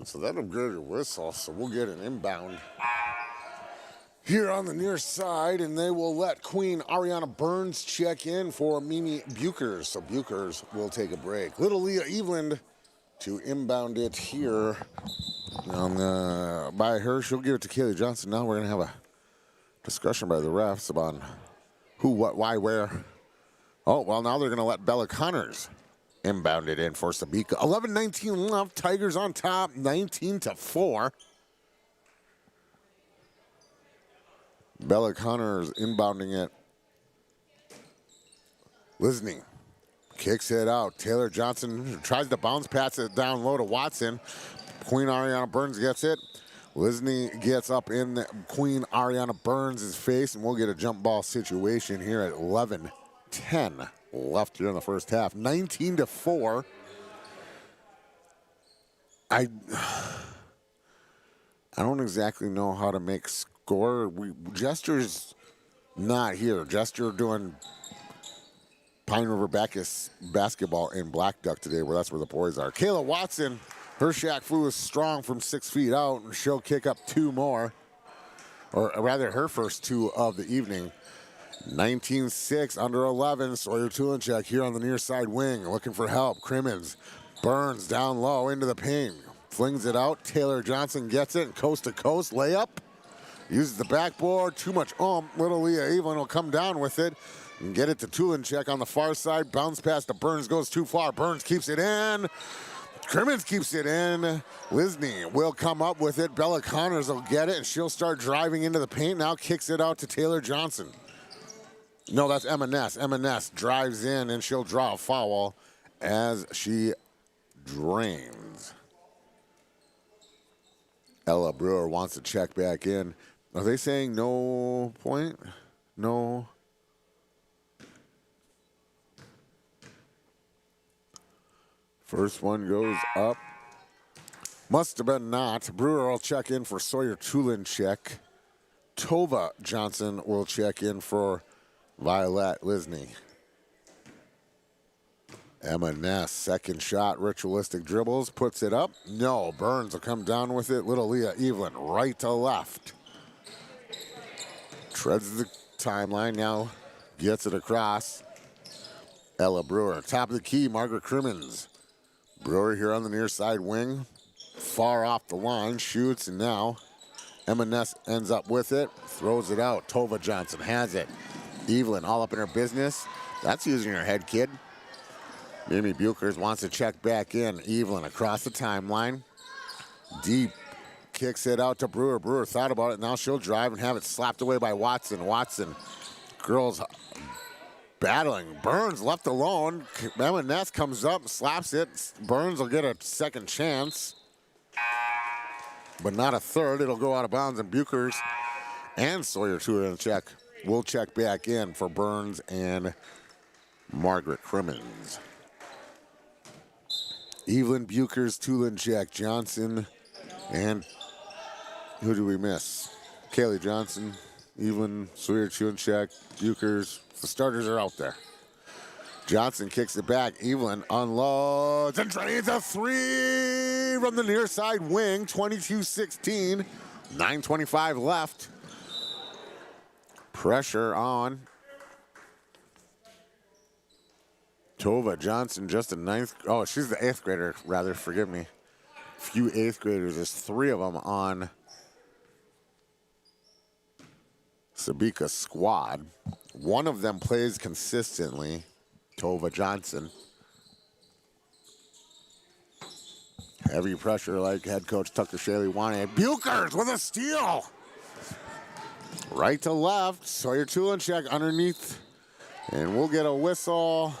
So that'll go to whistle, so we'll get an inbound here on the near side, and they will let Queen Ariana Burns check in for Mimi Bukers. So Bukers will take a break. Little Leah Eveland to inbound it here by her. She'll give it to Kaylee Johnson. Now we're going to have a discussion by the refs about who, what, why, where. Oh, well, now they're going to let Bella Connors inbound it in for Sebeka. 11-19 left. Tigers on top, 19-4. Bella Connors inbounding it. Lisney kicks it out. Taylor Johnson tries to bounce pass it down low to Watson. Queen Ariana Burns gets it. Lisney gets up in Queen Ariana Burns' face, and we'll get a jump ball situation here at 11-10 left here in the first half. 19-4. I don't exactly know how to make score. Jester's not here. Jester doing Pine River-Backus basketball in Black Duck today, where that's where the boys are. Kayla Watson, her Shaq Fu is strong from 6 feet out, and she'll kick up 2 more, or rather her first 2 of the evening. 19-6, under 11. Sawyer Tulinchek here on the near side wing, looking for help. Crimmins, Burns down low into the paint, flings it out. Taylor Johnson gets it, coast to coast layup. Uses the backboard, too much Little Leah Evelyn will come down with it and get it to Tulinchek on the far side. Bounce pass to Burns, goes too far. Burns keeps it in. Crimmins keeps it in. Lisney will come up with it. Bella Connors will get it, and she'll start driving into the paint. Now kicks it out to Taylor Johnson. No, that's Emma Ness. Emma Ness drives in, and she'll draw a foul as she drains. Ella Brewer wants to check back in. Are they saying no point? No. First one goes up. Must have been not. Brewer will check in for Sawyer Tulinchek. Tova Johnson will check in for Violet Lisney. Emma Ness, second shot, ritualistic dribbles, puts it up. No, Burns will come down with it. Little Leah Evelyn, right to left. Treads the timeline, now gets it across. Ella Brewer, top of the key, Margaret Crimmins. Brewer here on the near side wing, far off the line, shoots, and now Emma Ness ends up with it, throws it out. Tova Johnson has it. Evelyn all up in her business. That's using her head, kid. Mimi Bukers wants to check back in. Evelyn across the timeline. Deep kicks it out to Brewer. Brewer thought about it. Now she'll drive and have it slapped away by Watson. Watson, girls battling. Burns left alone. Emma Ness comes up, slaps it. Burns will get a second chance, but not a third. It'll go out of bounds, and Bukers and Sawyer Tulinchek will check back in for Burns and Margaret Crimmins. Evelyn Bukers, Tulinchek, Johnson, and who do we miss? Kaylee Johnson, Evelyn, Sawyer Tulinchek, Bukers. The starters are out there. Johnson kicks it back. Evelyn unloads and drains a 3 from the near side wing. 22-16. 9:25 left. Pressure on. Tova Johnson, just a ninth. Oh, she's the 8th grader, rather. Forgive me. Few 8th graders. There's 3 of them on Sebeka's squad. One of them plays consistently. Tova Johnson. Heavy pressure like head coach Tucker Shaley wanted. Bukers with a steal. Right to left. Sawyer Tulinchek underneath. And we'll get a whistle.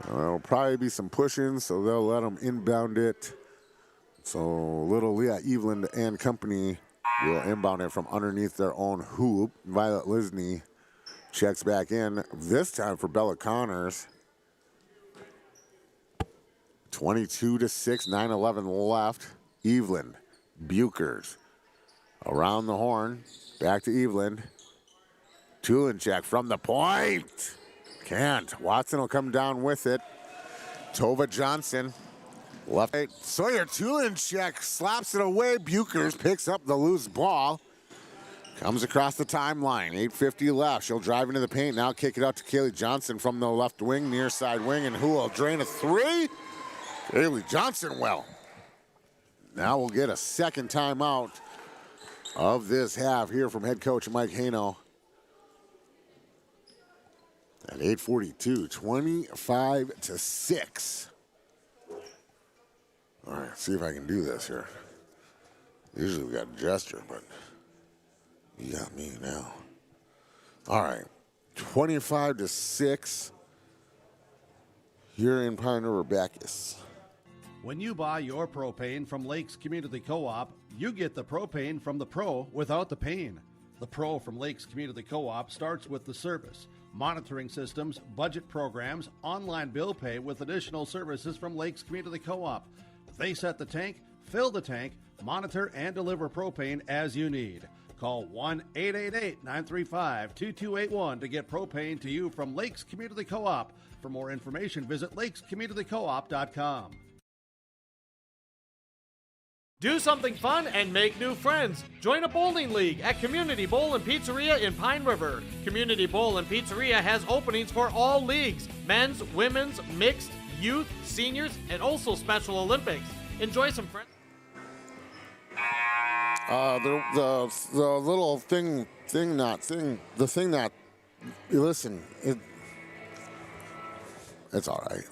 There'll probably be some pushing, so they'll let them inbound it. So Little Leah Evelyn and company will inbound it from underneath their own hoop. Violet Lisney checks back in, this time for Bella Connors. 22-6, 9:11 left. Evelyn, Bukers, around the horn, back to Evelyn. Tulinchek from the point. Can't. Watson will come down with it. Tova Johnson Left. Sawyer Tulinchek slaps it away. Bukers picks up the loose ball. Comes across the timeline. 8:50 left. She'll drive into the paint. Now kick it out to Kaylee Johnson from the left wing, near side wing. And who will drain a three? Kaylee Johnson will. Now we'll get a second timeout of this half here from head coach Mike Hano. At 8:42, 25-6. All right, see if I can do this here. Usually we got a gesture, but you got me now. All right, 25-6 here in Pine River-Backus. When you buy your propane from Lakes Community Co-op, you get the propane from the pro without the pain. The pro from Lakes Community Co-op starts with the service, monitoring systems, budget programs, online bill pay with additional services from Lakes Community Co-op. They set the tank, fill the tank, monitor and deliver propane as you need. Call 1-888-935-2281 to get propane to you from Lakes Community Co-op. For more information, visit lakescommunitycoop.com. Do something fun and make new friends. Join a bowling league at Community Bowl and Pizzeria in Pine River. Community Bowl and Pizzeria has openings for all leagues: men's, women's, mixed, youth, seniors, and also Special Olympics. Enjoy some friends. The little thing that, listen, it's all right.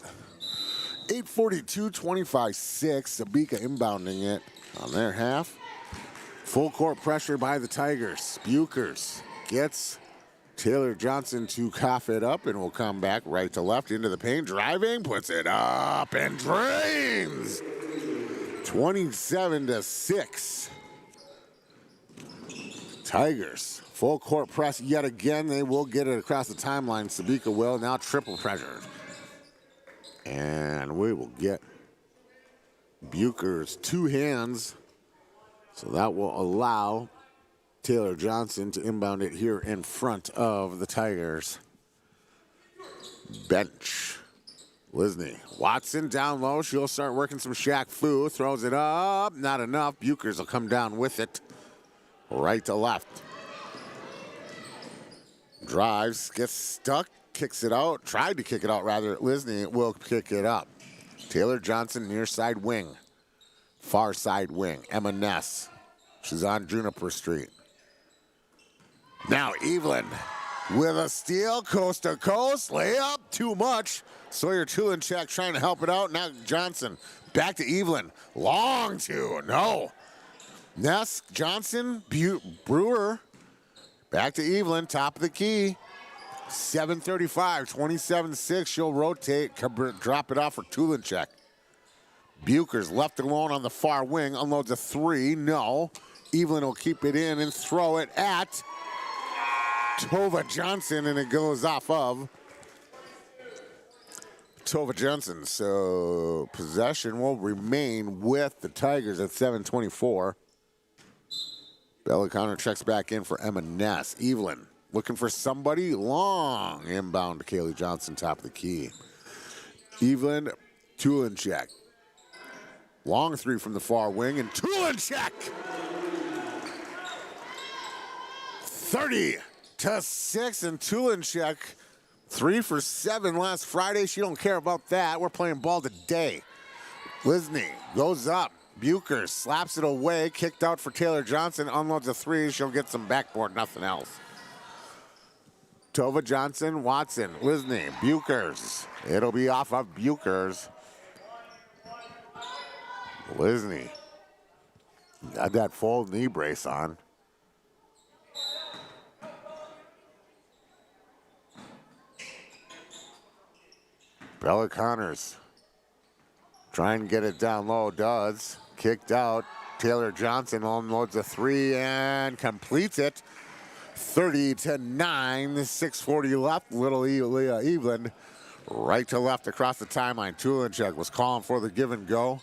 8:42, 25-6. Sebeka inbounding it on their half. Full court pressure by the Tigers. Bukers gets Taylor Johnson to cough it up and will come back right to left into the paint. Driving, puts it up and drains. 27-6. Tigers, full court press yet again. They will get it across the timeline. Sebeka will, now triple pressure. And we will get Bukers two hands. So that will allow Taylor Johnson to inbound it here in front of the Tigers bench. Lisney, Watson down low. She'll start working some Shaq Fu. Throws it up. Not enough. Bukers will come down with it. Right to left. Drives, gets stuck, kicks it out. Tried to kick it out, rather. Lisney will kick it up. Taylor Johnson, near side wing. Far side wing. Emma Ness. She's on Juniper Street. Now Evelyn with a steal, coast to coast. Layup, too much. Sawyer Tulinchek trying to help it out. Now Johnson back to Evelyn. Long two, no. Ness, Johnson, Brewer. Back to Evelyn, top of the key. 7:35, 27-6. She'll rotate, drop it off for Tulinchek. Bukers left alone on the far wing, unloads a three, no. Evelyn will keep it in and throw it at Tova Johnson, and it goes off of Tova Johnson. So possession will remain with the Tigers at 7:24. Bella Connor checks back in for Emma Ness. Evelyn looking for somebody long. Inbound to Kaylee Johnson, top of the key. Evelyn, Tulinchek. Long three from the far wing, and Tulinchek! 30-6, and Tulinchek 3 for 7 last Friday. She don't care about that. We're playing ball today. Lisney goes up. Bukers slaps it away. Kicked out for Taylor Johnson. Unloads a three. She'll get some backboard, nothing else. Tova Johnson, Watson, Lisney, Bukers. It'll be off of Bukers. Lisney got that full knee brace on. Bella Connors trying to get it down low, does. Kicked out. Taylor Johnson unloads a three and completes it. 30-9, 6:40 left. Little Evelyn right to left across the timeline. Tulinchek was calling for the give and go.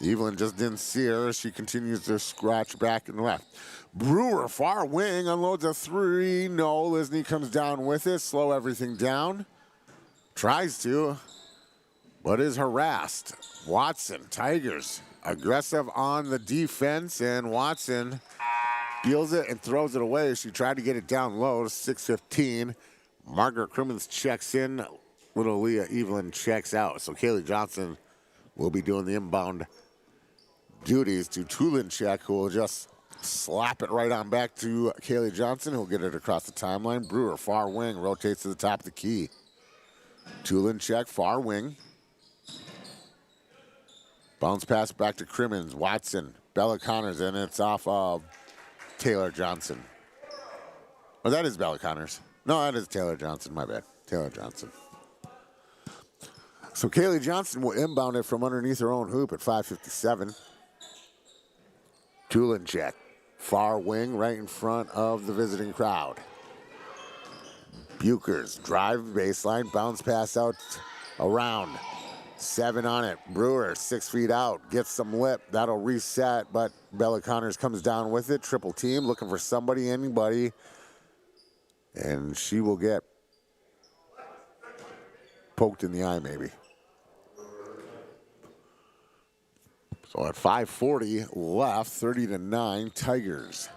Evelyn just didn't see her. She continues to scratch back and left. Brewer, far wing, unloads a three. No, Lisney comes down with it. Slow everything down. Tries to. but is harassed. Watson, Tigers, aggressive on the defense, and Watson feels it and throws it away. She tried to get it down low, 6:15. Margaret Crimmins checks in. Little Leah Evelyn checks out. So Kaylee Johnson will be doing the inbound duties to Tulinchek, who will just slap it right on back to Kaylee Johnson, who'll get it across the timeline. Brewer, far wing, rotates to the top of the key. Tulinchek, far wing. Bounce pass back to Crimmins. Watson, Bella Connors, and it's off of Taylor Johnson. Oh, that is Bella Connors. No, that is Taylor Johnson. My bad. Taylor Johnson. So Kaylee Johnson will inbound it from underneath her own hoop at 5:57. Tulinchek, far wing, right in front of the visiting crowd. Bukers, drive baseline, bounce pass out around. 7 on it. Brewer, 6 feet out, gets some lip. That'll reset, but Bella Connors comes down with it. Triple team, looking for somebody, anybody. And she will get poked in the eye, maybe. So at 5:40 left, 30-9, Tigers.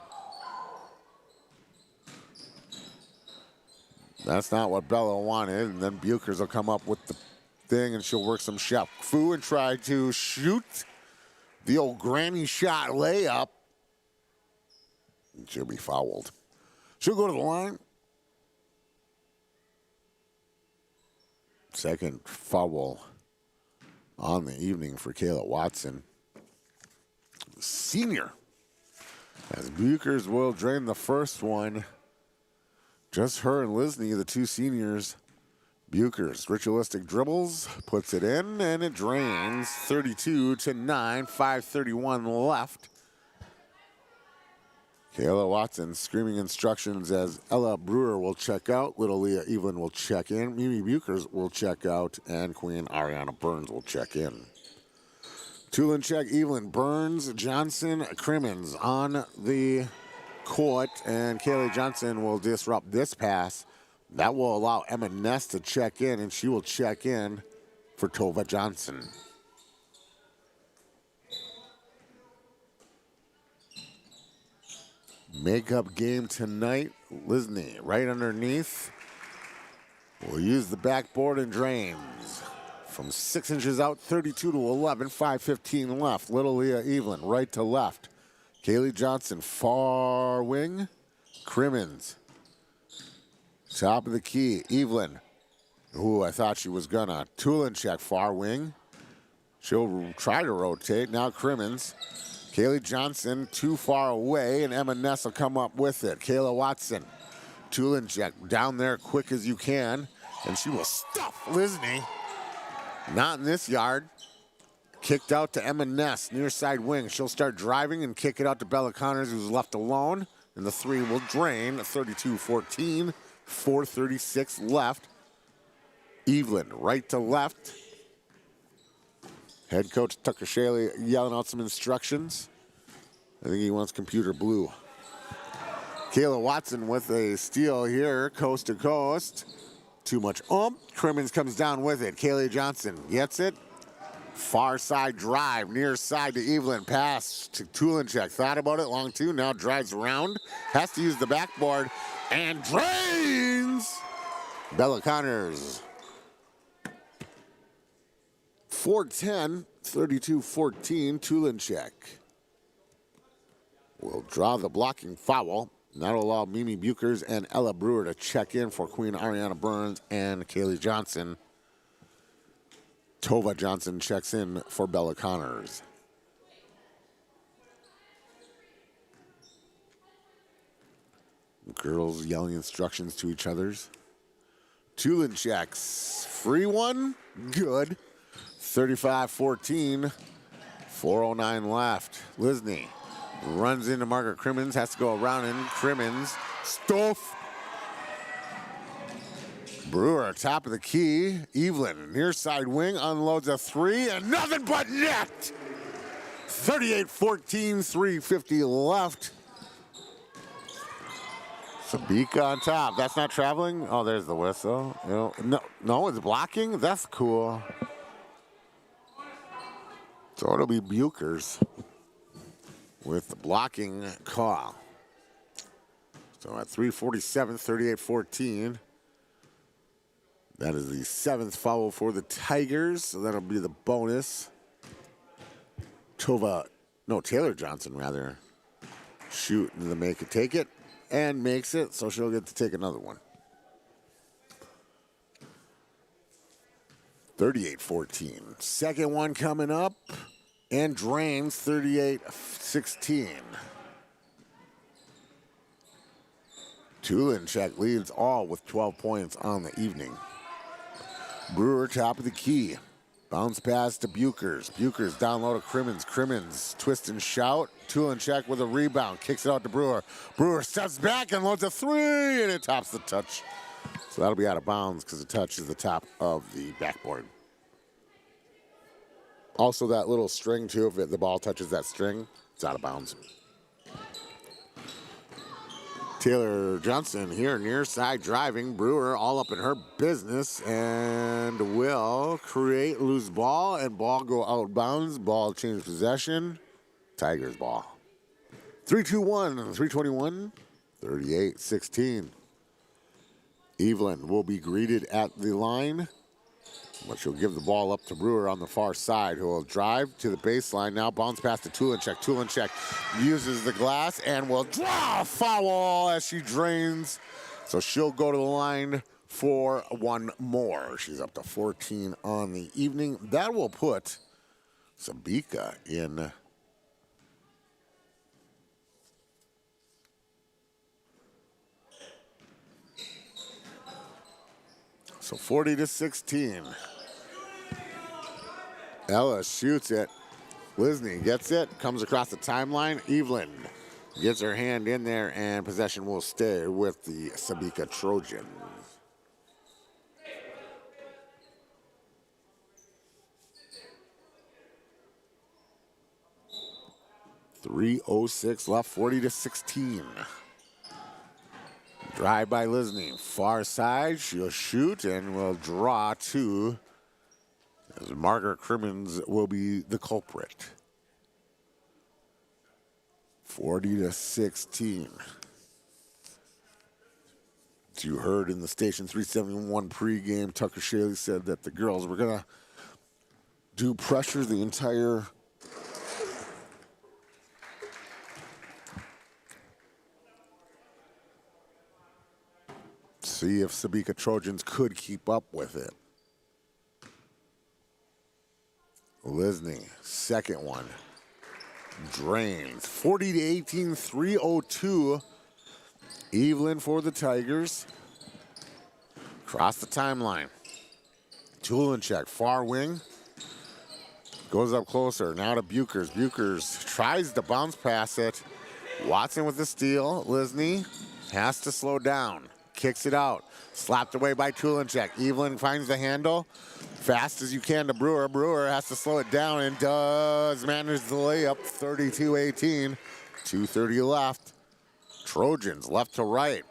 That's not what Bella wanted, and then Bukers will come up with the thing, and she'll work some shot. Fu and try to shoot the old granny shot layup. And she'll be fouled. She'll go to the line. Second foul on the evening for Kayla Watson. Senior. As Bukers will drain the first one. Just her and Lisney, the two seniors. Bukers, ritualistic dribbles, puts it in, and it drains. 32-9, 5:31 left. Kayla Watson screaming instructions as Ella Brewer will check out. Little Leah Evelyn will check in. Mimi Bukers will check out. And Queen Ariana Burns will check in. Tulinchek, Evelyn, Burns, Johnson, Crimmins on the court. And Kaylee Johnson will disrupt this pass. That will allow Emma Ness to check in, and she will check in for Tova Johnson. Makeup game tonight. Lisney right underneath. Will use the backboard and drains. From 6 inches out, 32-11, 5:15 left. Little Leah Evelyn right to left. Kaylee Johnson far wing. Crimmins. Top of the key. Evelyn. Ooh, I thought she was gonna. Tulinchek far wing. She'll try to rotate. Now Crimmins. Kaylee Johnson too far away, and Emma Ness will come up with it. Kayla Watson, Tulinchek down there quick as you can, and she will stuff Lisney. Not in this yard. Kicked out to Emma Ness, near side wing. She'll start driving and kick it out to Bella Connors, who's left alone, and the three will drain. 32-14, 4:36 left. Evelyn right to left. Head coach Tucker Shaley yelling out some instructions. I think he wants computer blue. Kayla Watson with a steal here, coast to coast. Too much Crimmins comes down with it. Kaylee Johnson gets it. Far side drive, near side to Evelyn. Pass to Tulinchek. Thought about it, long two. Now drives around. Has to use the backboard and drains. Bella Connors. 4-10, 32-14, Tulinchek will draw the blocking foul. That'll allow Mimi Bukers and Ella Brewer to check in for Queen Ariana Burns and Kaylee Johnson. Tova Johnson checks in for Bella Connors. Girls yelling instructions to each other's. Tulinchek's free one, good. 35-14, 4:09 left. Lisney runs into Margaret Crimmins, has to go around in. Crimmins, stuff. Brewer, top of the key. Evelyn, near side wing, unloads a three, and nothing but net. 38-14, 3:50 left. Sebeka on top. That's not traveling. Oh, there's the whistle. No, it's blocking. That's cool. So it'll be Bukers with the blocking call. So at 3:47, 38-14. That is the 7th foul for the Tigers. So that'll be the bonus. Taylor Johnson, rather. Shooting to make it, take it, and makes it. So she'll get to take another one. 38-14. Second one coming up. And drains 38-16. Tulinchek leads all with 12 points on the evening. Brewer top of the key. Bounce pass to Bukers. Bukers down low to Crimmins. Crimmins twist and shout. Tulinchek with a rebound. Kicks it out to Brewer. Brewer steps back and loads a three, and it tops the touch. So that'll be out of bounds because the touch is the top of the backboard. Also that little string too, if the ball touches that string, it's out of bounds. Taylor Johnson here near side driving. Brewer all up in her business and will create loose ball and ball go out bounds. Ball change possession. Tigers ball. 3-2-1, 3:21, 38-16. Evelyn will be greeted at the line, but she'll give the ball up to Brewer on the far side, who will drive to the baseline. Now bounce pass to Tulinchek. Tulinchek uses the glass and will draw a foul as she drains. So she'll go to the line for one more. She's up to 14 on the evening. That will put Sebeka in so 40-16. Ella shoots it. Lisney gets it, comes across the timeline. Evelyn gets her hand in there, and possession will stay with the Sebeka Trojans. .306 left, 40-16. Drive by Lisney. Far side, she'll shoot and will draw two, as Margaret Crimmins will be the culprit. 40-16. As you heard in the Station 371 pregame, Tucker Shaley said that the girls were going to do pressure the entire see if Sebeka Trojans could keep up with it. Lisney, second one. Drains. 40-18, 3:02. Evelyn for the Tigers. Across the timeline. Tulinchek, far wing. Goes up closer. Now to Bukers. Bukers tries to bounce pass it. Watson with the steal. Lisney has to slow down. Kicks it out. Slapped away by Tulinchek. Evelyn finds the handle. Fast as you can to Brewer. Brewer has to slow it down and does manage the layup. 32-18. 2:30 left. Trojans left to right.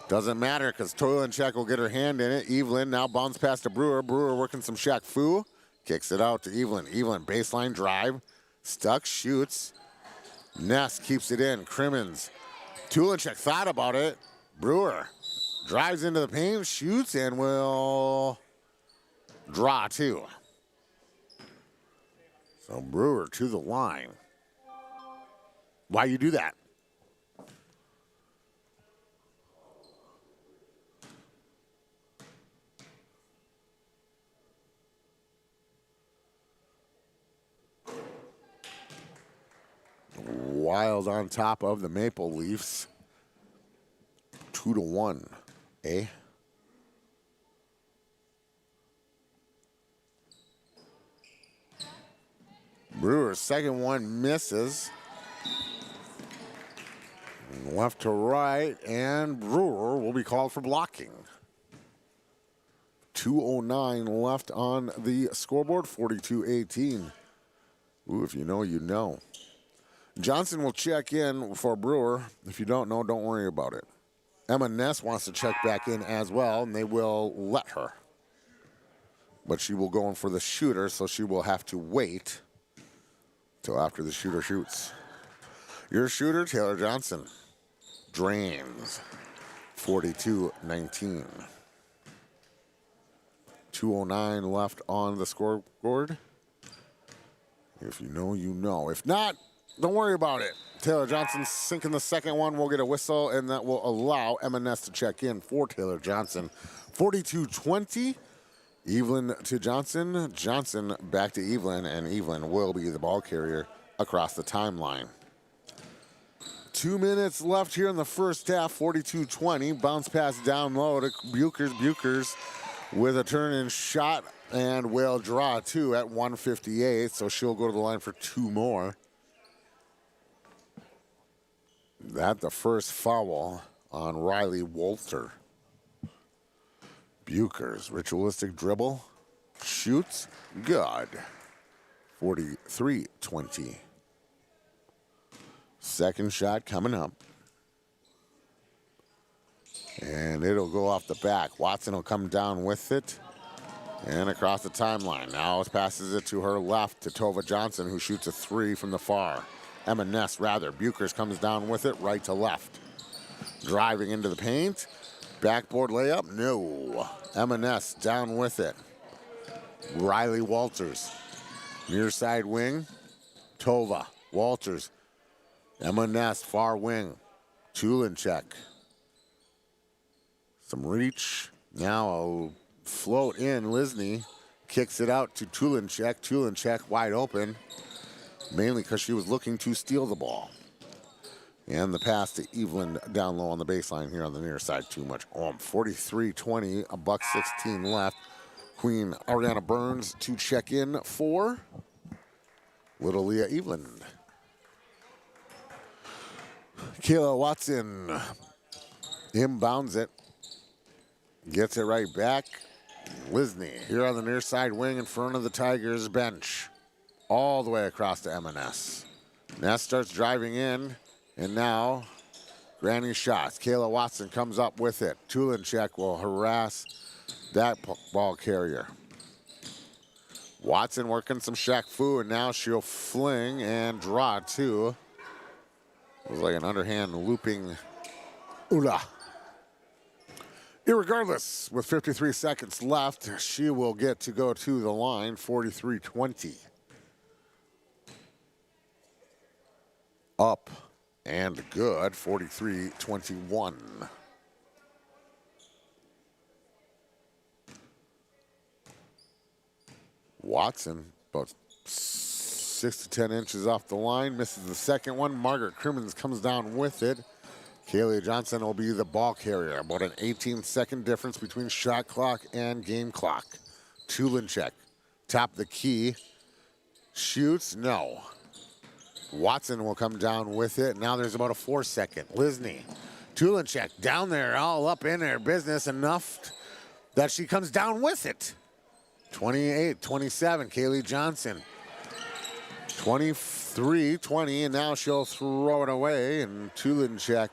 Doesn't matter because Tulinchek will get her hand in it. Evelyn now bounce pass to Brewer. Brewer working some Shaq Fu. Kicks it out to Evelyn. Evelyn baseline drive. Stuck, shoots. Ness keeps it in. Crimmins. Tulinchek thought about it. Brewer drives into the paint, shoots, and will draw two. So Brewer to the line. Why you do that? Wild on top of the Maple Leafs. 2-1, eh? Brewer's second one misses. Left to right, and Brewer will be called for blocking. 2:09 left on the scoreboard, 42-18. Ooh, if you know, you know. Johnson will check in for Brewer. If you don't know, don't worry about it. Emma Ness wants to check back in as well, and they will let her. But she will go in for the shooter, so she will have to wait. till after the shooter shoots. Your shooter, Taylor Johnson, drains 42-19. 2:09 left on the scoreboard. If you know, you know. If not, don't worry about it. Taylor Johnson sinking the second one. We'll get a whistle, and that will allow M&S to check in for Taylor Johnson. 42-20. Evelyn to Johnson. Johnson back to Evelyn, and Evelyn will be the ball carrier across the timeline. 2 minutes left here in the first half. 42-20. Bounce pass down low to Bukers. Bukers with a turn and shot, and will draw two at 1:58. So she'll go to the line for two more. That the first foul on Riley Walter. Bukers, ritualistic dribble, shoots, good. 43-20. Second shot coming up. And it'll go off the back. Watson will come down with it. And across the timeline. Now passes it to her left to Tova Johnson, who shoots a three from the far. M&S rather. Bukers comes down with it right to left. Driving into the paint. Backboard layup, no. M&S down with it. Riley Walters. Near side wing. Tova. Walters. M&S far wing. Tulinchek. Some reach. Now a float in. Lisney kicks it out to Tulinchek. Tulinchek wide open. Mainly because she was looking to steal the ball. And the pass to Evelyn down low on the baseline here on the near side. Too much. 43-20, $1:16 left. Queen Ariana Burns to check in for Little Leah Evelyn. Kayla Watson inbounds it. Gets it right back. Lisney here on the near side wing in front of the Tigers bench. All the way across to M&S. Ness starts driving in, and now granny shots. Kayla Watson comes up with it. Tulinchek will harass that ball carrier. Watson working some Shaq Fu, and now she'll fling and draw two. It was like an underhand looping Ula. Irregardless, with 53 seconds left, she will get to go to the line, 43-20. Up and good, 43-21. Watson, about 6 to 10 inches off the line, misses the second one. Margaret Crimmins comes down with it. Kaylee Johnson will be the ball carrier. About an 18-second difference between shot clock and game clock. Tulinchek, top the key. Shoots, no. Watson will come down with it. Now there's about a 4-second. Lisney, Tulinchek down there, all up in their business enough that she comes down with it. 28-27, Kaylee Johnson. 23-20, and now she'll throw it away, and Tulinchek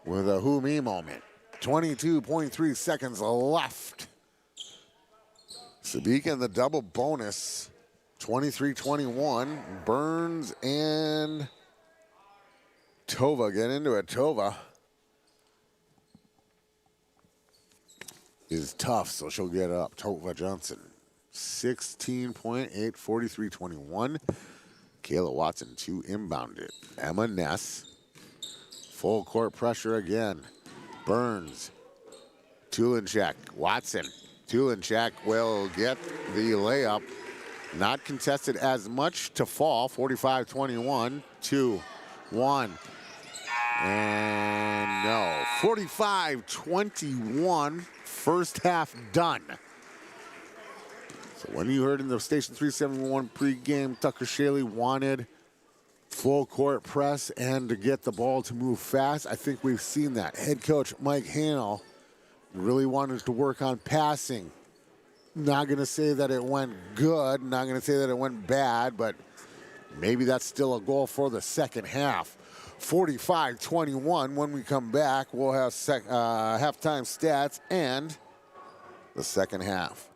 with a who me moment. 22.3 seconds left. Sebeka in the double bonus. 23-21. Burns and Tova get into it. Tova is tough, so she'll get up. Tova Johnson. 16.8, 43-21. Kayla Watson to inbound it. Emma Ness. Full court pressure again. Burns. Tulinchek. Watson. Tulinchek will get the layup. Not contested as much to fall. 45-21. 2-1. And no. 45-21. First half done. So when you heard in the Station 371 pregame, Tucker Shaley wanted full court press and to get the ball to move fast. I think we've seen that. Head coach Mike Hanel really wanted to work on passing. Not going to say that it went good, not going to say that it went bad, but maybe that's still a goal for the second half. 45-21. When we come back, we'll have halftime stats and the second half.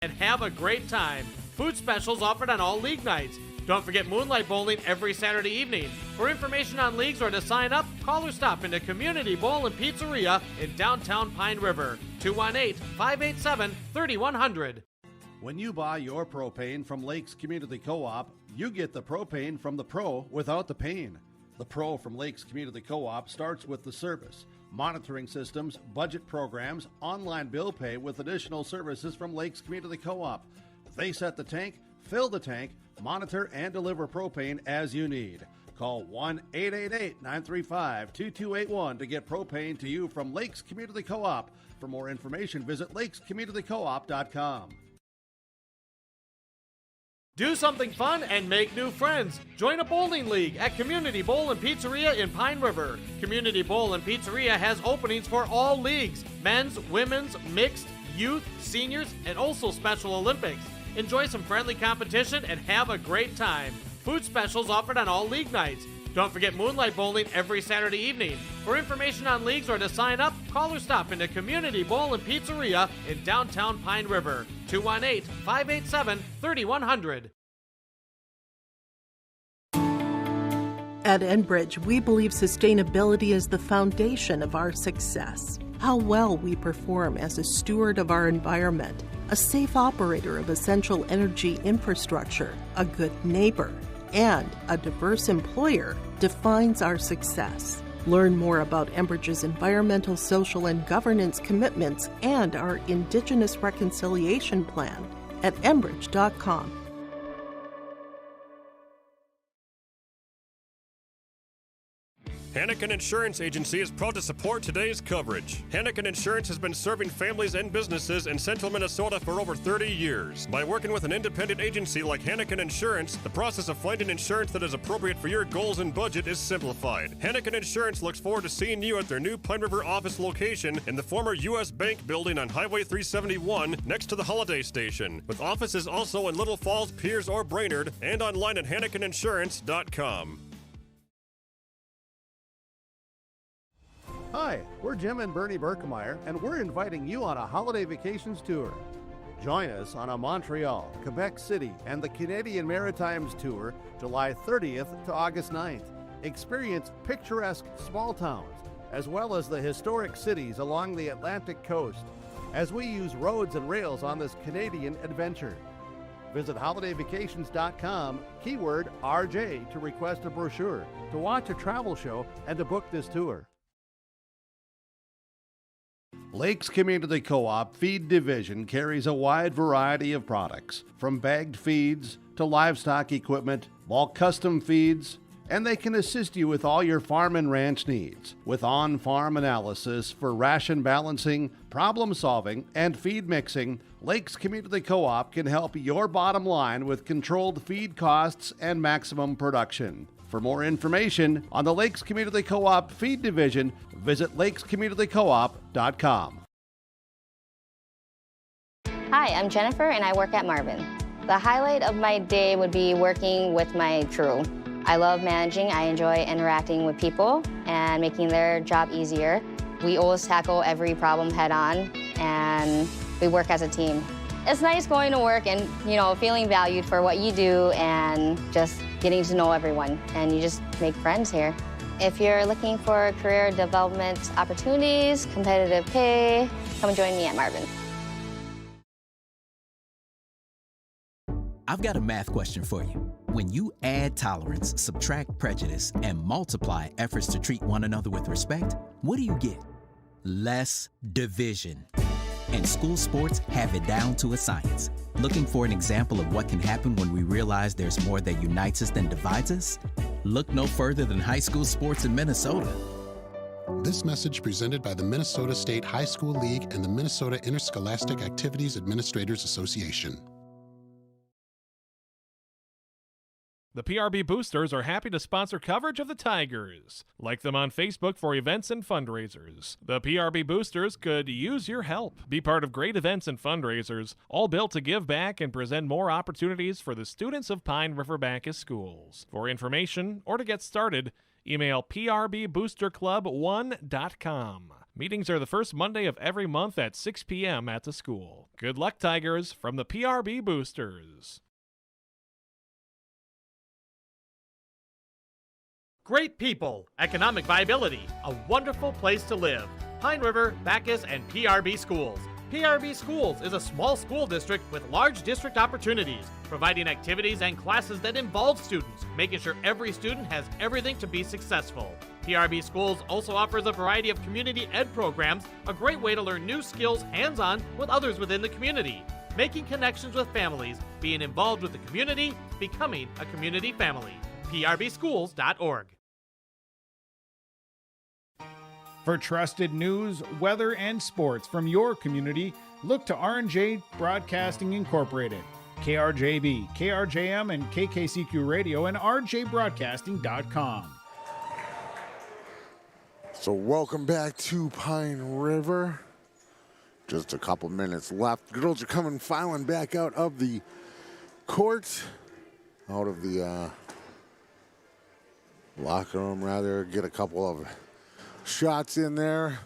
And have a great time. Food specials offered on all league nights. Don't forget Moonlight Bowling every Saturday evening. For information on leagues or to sign up, call or stop into Community Bowl and Pizzeria in downtown Pine River. 218-587-3100. When you buy your propane from Lakes Community Co-op, you get the propane from the pro without the pain. The pro from Lakes Community Co-op starts with the service, monitoring systems, budget programs, online bill pay with additional services from Lakes Community Co-op. They set the tank, fill the tank, monitor and deliver propane as you need. Call 1-888-935-2281 to get propane to you from Lakes Community Co-op. For more information, visit lakescommunitycoop.com. Do something fun and make new friends. Join a bowling league at Community Bowl and Pizzeria in Pine River. Community Bowl and Pizzeria has openings for all leagues: men's, women's, mixed, youth, seniors, and also Special Olympics. Enjoy some friendly competition and have a great time. Food specials offered on all league nights. Don't forget Moonlight Bowling every Saturday evening. For information on leagues or to sign up, call or stop into Community Bowl and Pizzeria in downtown Pine River. 218-587-3100. At Enbridge, we believe sustainability is the foundation of our success. How well we perform as a steward of our environment, a safe operator of essential energy infrastructure, a good neighbor, and a diverse employer defines our success. Learn more about Enbridge's environmental, social, and governance commitments and our Indigenous Reconciliation Plan at enbridge.com. Hannikin Insurance Agency is proud to support today's coverage. Hannikin Insurance has been serving families and businesses in central Minnesota for over 30 years. By working with an independent agency like Hannikin Insurance, the process of finding insurance that is appropriate for your goals and budget is simplified. Hannikin Insurance looks forward to seeing you at their new Pine River office location in the former U.S. Bank building on Highway 371 next to the Holiday Station, with offices also in Little Falls, Piers, or Brainerd, and online at HannikinInsurance.com. Hi, we're Jim and Bernie Berkemeyer, and we're inviting you on a holiday vacations tour. Join us on a Montreal, Quebec City, and the Canadian Maritimes tour, July 30th to August 9th. Experience picturesque small towns, as well as the historic cities along the Atlantic coast, as we use roads and rails on this Canadian adventure. Visit holidayvacations.com, keyword RJ, to request a brochure, to watch a travel show, and to book this tour. Lakes Community Co-op Feed Division carries a wide variety of products, from bagged feeds to livestock equipment, bulk custom feeds, and they can assist you with all your farm and ranch needs, with on-farm analysis for ration balancing, problem solving, and feed mixing. Lakes Community Co-op can help your bottom line with controlled feed costs and maximum production. For more information on the Lakes Community Co-op Feed Division, visit lakescommunitycoop.com. Hi, I'm Jennifer and I work at Marvin. The highlight of my day would be working with my crew. I love managing, I enjoy interacting with people and making their job easier. We always tackle every problem head on and we work as a team. It's nice going to work and, feeling valued for what you do and just getting to know everyone, and you just make friends here. If you're looking for career development opportunities, competitive pay, come join me at Marvin. I've got a math question for you. When you add tolerance, subtract prejudice, and multiply efforts to treat one another with respect, what do you get? Less division. And school sports have it down to a science. Looking for an example of what can happen when we realize there's more that unites us than divides us? Look no further than high school sports in Minnesota. This message presented by the Minnesota State High School League and the Minnesota Interscholastic Activities Administrators Association. The PRB Boosters are happy to sponsor coverage of the Tigers. Like them on Facebook for events and fundraisers. The PRB Boosters could use your help. Be part of great events and fundraisers, all built to give back and present more opportunities for the students of Pine River-Backus schools. For information or to get started, email prboosterclub1.com. Meetings are the first Monday of every month at 6 p.m. at the school. Good luck, Tigers, from the PRB Boosters. Great people, economic viability, a wonderful place to live. Pine River, Backus, and PRB Schools. PRB Schools is a small school district with large district opportunities, providing activities and classes that involve students, making sure every student has everything to be successful. PRB Schools also offers a variety of community ed programs, a great way to learn new skills hands-on with others within the community, making connections with families, being involved with the community, becoming a community family. PRBschools.org. For trusted news, weather, and sports from your community, look to R&J Broadcasting Incorporated, KRJB, KRJM, and KKCQ Radio, and rjbroadcasting.com. So welcome back to Pine River. Just a couple minutes left. Girls are coming, filing back out of the court, out of the locker room, rather. Get a couple of shots in there.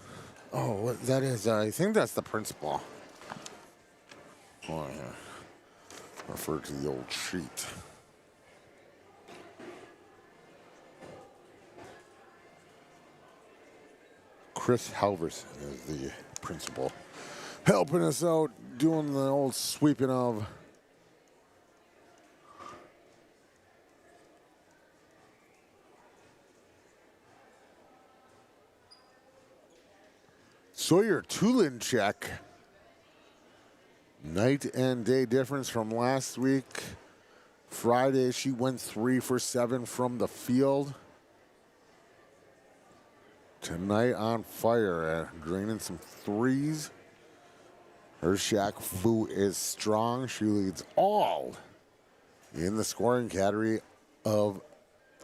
Oh, what that is, I think that's the principal. Oh, yeah. Refer to the old sheet. Chris Halverson is the principal, helping us out, doing the old sweeping of Sawyer Tulinchek. Night and day difference from last week. Friday, she went 3 for 7 from the field. Tonight on fire, draining some threes. Her Shaq Fu is strong. She leads all in the scoring category of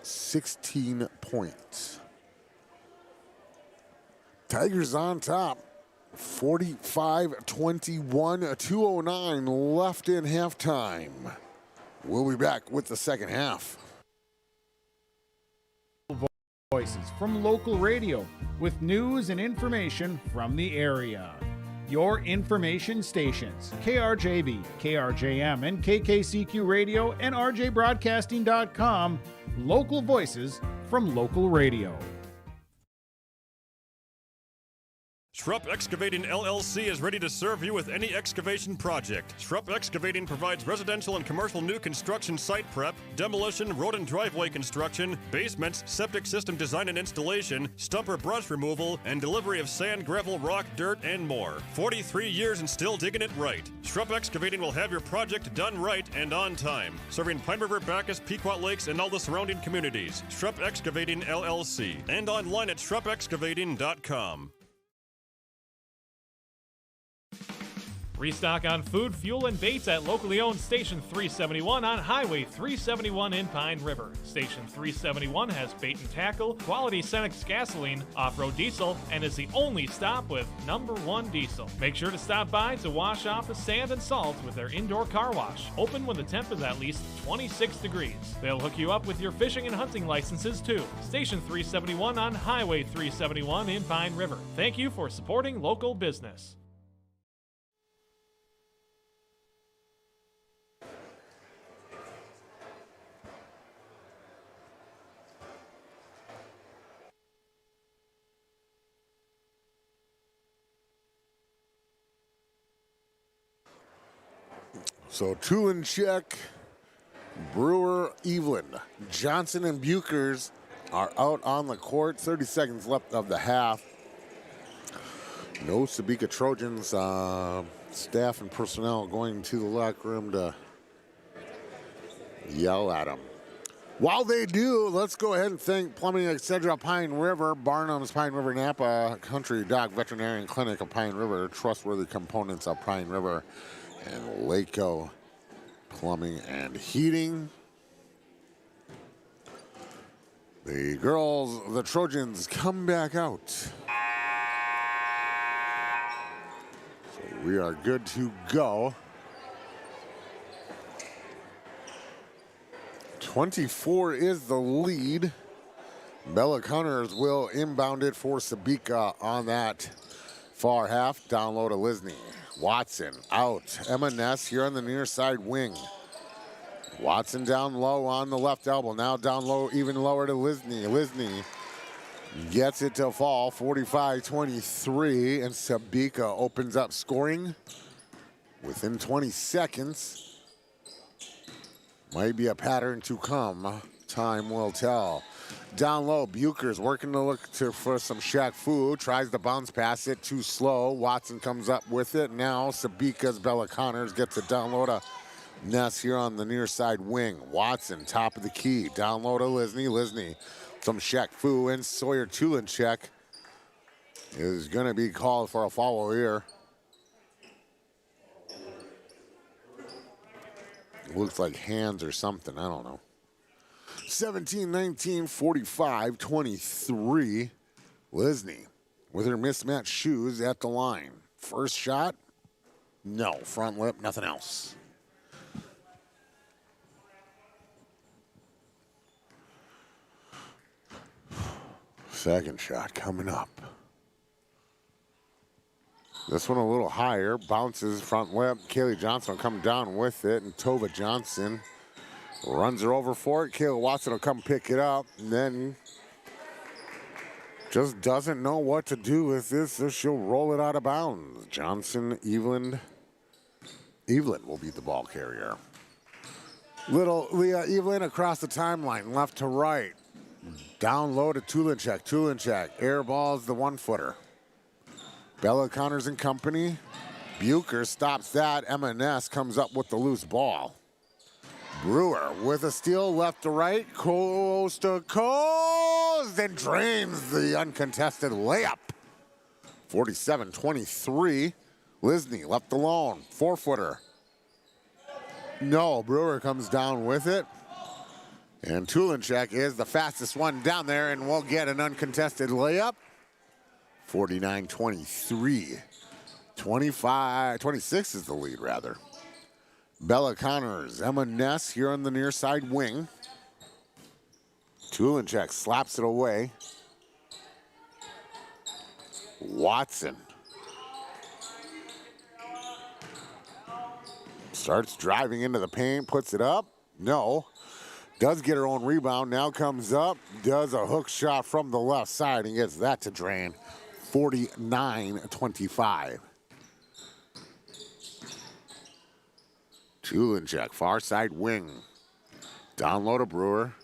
16 points. Tigers on top, 45-21, 2:09 left in halftime. We'll be back with the second half. Voices from local radio with news and information from the area. Your information stations, KRJB, KRJM, and KKCQ Radio, and rjbroadcasting.com. Local voices from local radio. Schrupp Excavating LLC is ready to serve you with any excavation project. Schrupp Excavating provides residential and commercial new construction site prep, demolition, road and driveway construction, basements, septic system design and installation, stumper brush removal, and delivery of sand, gravel, rock, dirt, and more. 43 years and still digging it right. Schrupp Excavating will have your project done right and on time. Serving Pine River, Backus, Pequot Lakes, and all the surrounding communities. Schrupp Excavating LLC. And online at schruppexcavating.com. Restock on food, fuel, and baits at locally owned Station 371 on Highway 371 in Pine River. Station 371 has bait and tackle, quality Cenex gasoline, off-road diesel, and is the only stop with #1 diesel. Make sure to stop by to wash off the sand and salt with their indoor car wash. Open when the temp is at least 26 degrees. They'll hook you up with your fishing and hunting licenses too. Station 371 on Highway 371 in Pine River. Thank you for supporting local business. So Tulinchek, Brewer, Evelyn, Johnson, and Bukers are out on the court. 30 seconds left of the half. No Sebeka Trojans staff and personnel going to the locker room to yell at them. While they do, let's go ahead and thank Plumbing Etc. Pine River, Barnum's Pine River Napa Country Dog Veterinarian Clinic of Pine River, trustworthy components of Pine River, and Laco Plumbing and Heating. The girls, the Trojans, come back out. So we are good to go. 24 is the lead. Bella Connors will inbound it for Sebeka on that far half. Down low to Lisney. Watson out. Emma Ness here on the near side wing. Watson down low on the left elbow. Now down low, even lower to Lisney. Lisney gets it to fall, 45-23, and Sebeka opens up scoring within 20 seconds. Might be a pattern to come. Time will tell. Down low, Bucher's working to look for some Shaq Fu. Tries to bounce pass it, too slow. Watson comes up with it. Now Sebeka's Bella Connors gets it down low to Ness here on the near side wing. Watson, top of the key. Down low to Lisney. Lisney, some Shaq Fu and Sawyer Tulinchek is going to be called for a foul here. Looks like hands or something. I don't know. 17-19, 45-23. Lisney with her mismatched shoes at the line. First shot, no. Front lip, nothing else. Second shot coming up. This one a little higher, bounces front lip. Kaylee Johnson will come down with it, and Tova Johnson runs her over for it. Kayla Watson will come pick it up, and then just doesn't know what to do with this, so she'll roll it out of bounds. Johnson, Evelyn will be the ball carrier. Little Leah Evelyn across the timeline, left to right. Down low to Tulinchek. Tulinchek air balls the 1-footer. Bella Connors and company. Bucher stops that. Emma Ness comes up with the loose ball. Brewer with a steal left to right. Coast to coast and drains the uncontested layup. 47-23. Lisney left alone. 4-footer. No, Brewer comes down with it. And Tulinchek is the fastest one down there and will get an uncontested layup. 49-23. 26 is the lead, rather. Bella Connors, Emma Ness here on the near side wing. Tulinchek slaps it away. Watson starts driving into the paint, puts it up. No. Does get her own rebound, now comes up, does a hook shot from the left side and gets that to drain. 49-25. Tulinchek, far side wing. Down low to Brewer.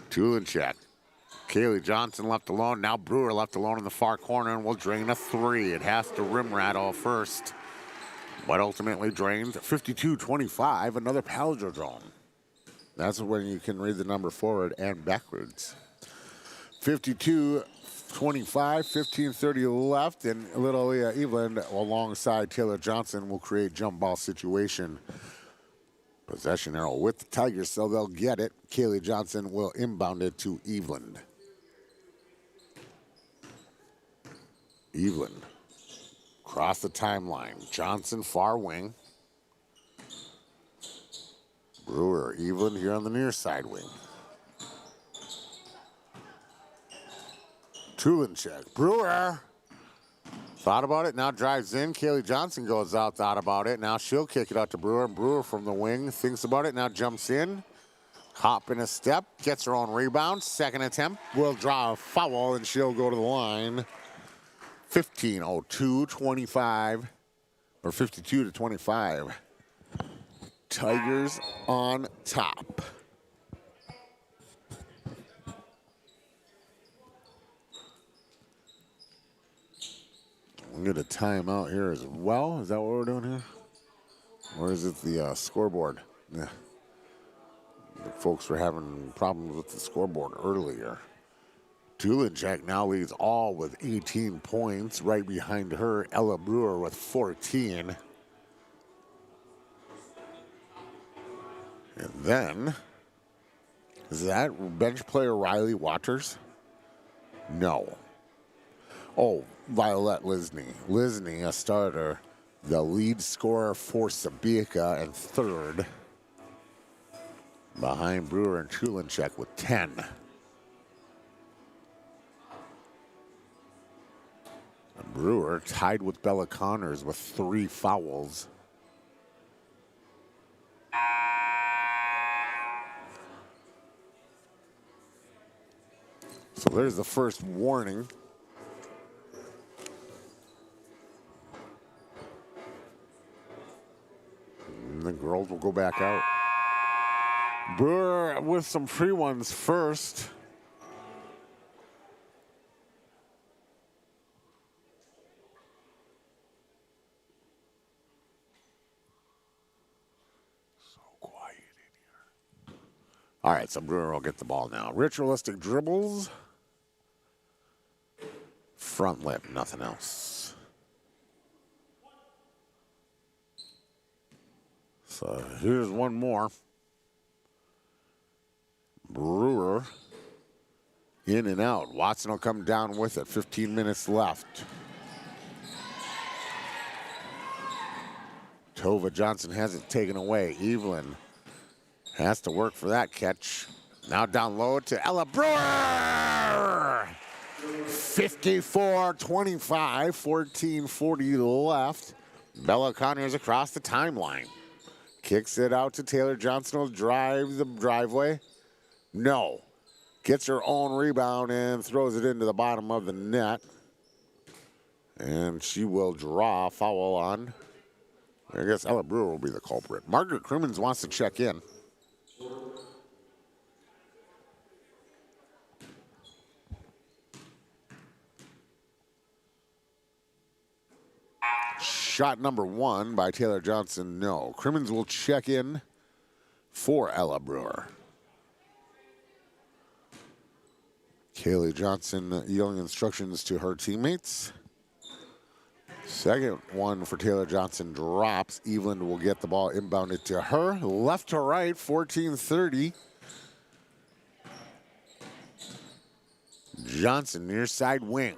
Tulinchek. Kaylee Johnson left alone. Now Brewer left alone in the far corner and will drain a 3. It has to rim rattle first, but ultimately drains. 52-25, another palindrome. That's when you can read the number forward and backwards. 52-25, 15:30 left, and little Leah Evelyn alongside Taylor Johnson will create jump ball situation. Possession arrow with the Tigers, so they'll get it. Kaylee Johnson will inbound it to Evelyn. Evelyn across the timeline. Johnson far wing. Brewer, Evelyn here on the near side wing. Tulinchek, Brewer. Thought about it, now drives in. Kaylee Johnson goes out, thought about it. Now she'll kick it out to Brewer. Brewer from the wing thinks about it, now jumps in. Hop in a step, gets her own rebound. Second attempt, will draw a foul, and she'll go to the line. 15:02-25, or 52-25. Tigers on top. We'll get a timeout here as well. Is that what we're doing here? Or is it the scoreboard? Yeah. The folks were having problems with the scoreboard earlier. Tulinchek now leads all with 18 points. Right behind her, Ella Brewer with 14. And then, is that bench player Riley Waters? No. Oh, Violet Lisney. Lisney, a starter, the lead scorer for Sebeka, and third behind Brewer and Tulinchek with 10. And Brewer tied with Bella Connors with 3 fouls. So there's the first warning. And the girls will go back out. Brewer with some free ones first. So quiet in here. All right, so Brewer will get the ball now. Ritualistic dribbles. Front lip, nothing else. So here's one more. Brewer in and out. Watson will come down with it. 15 minutes left. Tova Johnson has it taken away. Evelyn has to work for that catch. Now down low to Ella Brewer. 54-25, 14:40 left. Bella Connors across the timeline. Kicks it out to Taylor Johnson. Will drive the driveway. No. Gets her own rebound and throws it into the bottom of the net. And she will draw a foul on. I guess Ella Brewer will be the culprit. Margaret Crimmins wants to check in. Shot number one by Taylor Johnson, no. Crimmins will check in for Ella Brewer. Kaylee Johnson yelling instructions to her teammates. Second one for Taylor Johnson drops. Evelyn will get the ball inbounded to her. Left to right, 14:30. Johnson near side wing.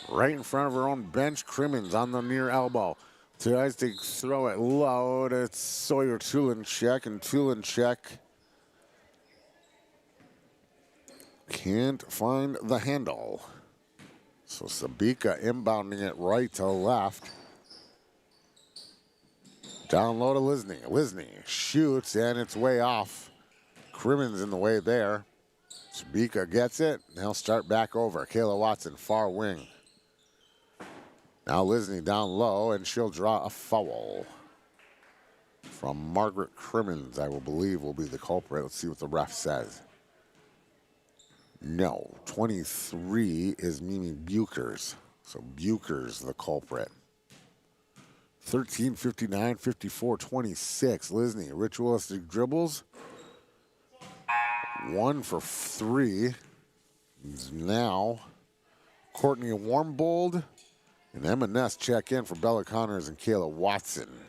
Right in front of her own bench. Crimmins on the near elbow. Tries to throw it low to Sawyer Tulinchek, and Tulinchek can't find the handle. So Sebeka inbounding it right to left. Down low to Lisney. Lisney shoots and it's way off. Crimmins in the way there. Sebeka gets it. They'll start back over. Kayla Watson, far wing. Now Lisney down low, and she'll draw a foul from Margaret Crimmins, I will believe, will be the culprit. Let's see what the ref says. No, 23 is Mimi Bukers. So Bukers the culprit. 13:59, 54-26. Lisney, ritualistic dribbles. 1 for 3. Now Courtney Warmbold and Emma Ness check in for Bella Connors and Kayla Watson.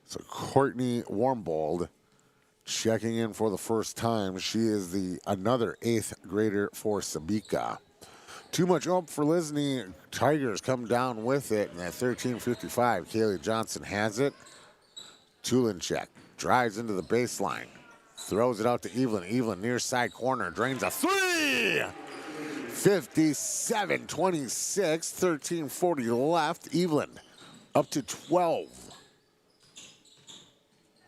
So Courtney Warmbold checking in for the first time. She is another 8th grader for Sebeka. Too much up for Lisney. Tigers come down with it. And at 13:55, Kaylee Johnson has it. Tulinchek drives into the baseline. Throws it out to Evelyn. Evelyn near side corner. Drains a 3! 57-26, 13:40 left. Evelyn up to 12.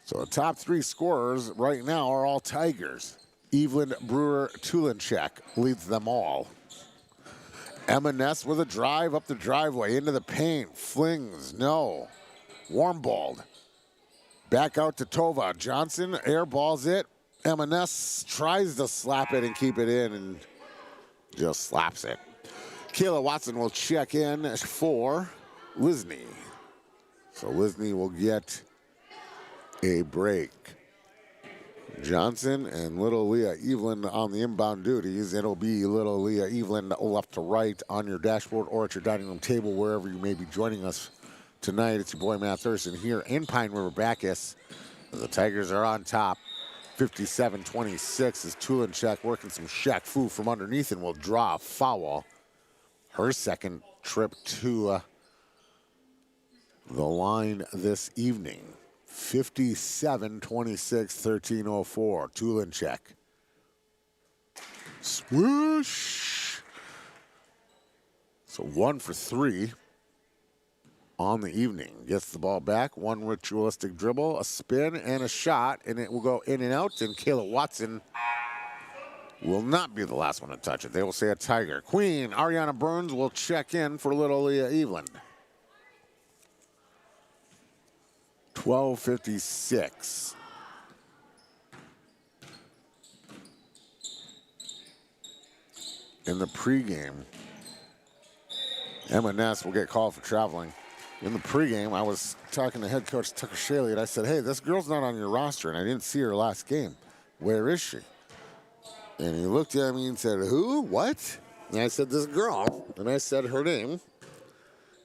So the top 3 scorers right now are all Tigers. Evelyn, Brewer, Tulinchek leads them all. Emma Ness with a drive up the driveway into the paint. Flings, no. Warmbold. Back out to Tova. Johnson airballs it. Emma Ness tries to slap it and keep it in and just slaps it. Kayla Watson will check in for Lisney. So Lisney will get a break. Johnson and little Leah Evelyn on the inbound duties. It'll be little Leah Evelyn left to right on your dashboard or at your dining room table, wherever you may be joining us tonight. It's your boy Matt Thurston here in Pine River-Backus. The Tigers are on top. 57-26 is Tulinchek working some Shaq Fu from underneath and will draw a foul. Her second trip to the line this evening. 57-26, 13:04. Tulinchek. Swoosh. So 1 for 3 on the evening. Gets the ball back. 1 ritualistic dribble, a spin, and a shot, and it will go in and out. And Kayla Watson will not be the last one to touch it. They will say a Tiger. Queen Ariana Burns will check in for little Leah Eveland. 12:56. In the pregame, Emma Ness will get called for traveling. In the pregame, I was talking to head coach Tucker Shaley, and I said, hey, this girl's not on your roster, and I didn't see her last game. Where is she? And he looked at me and said, who? What? And I said, this girl. And I said her name.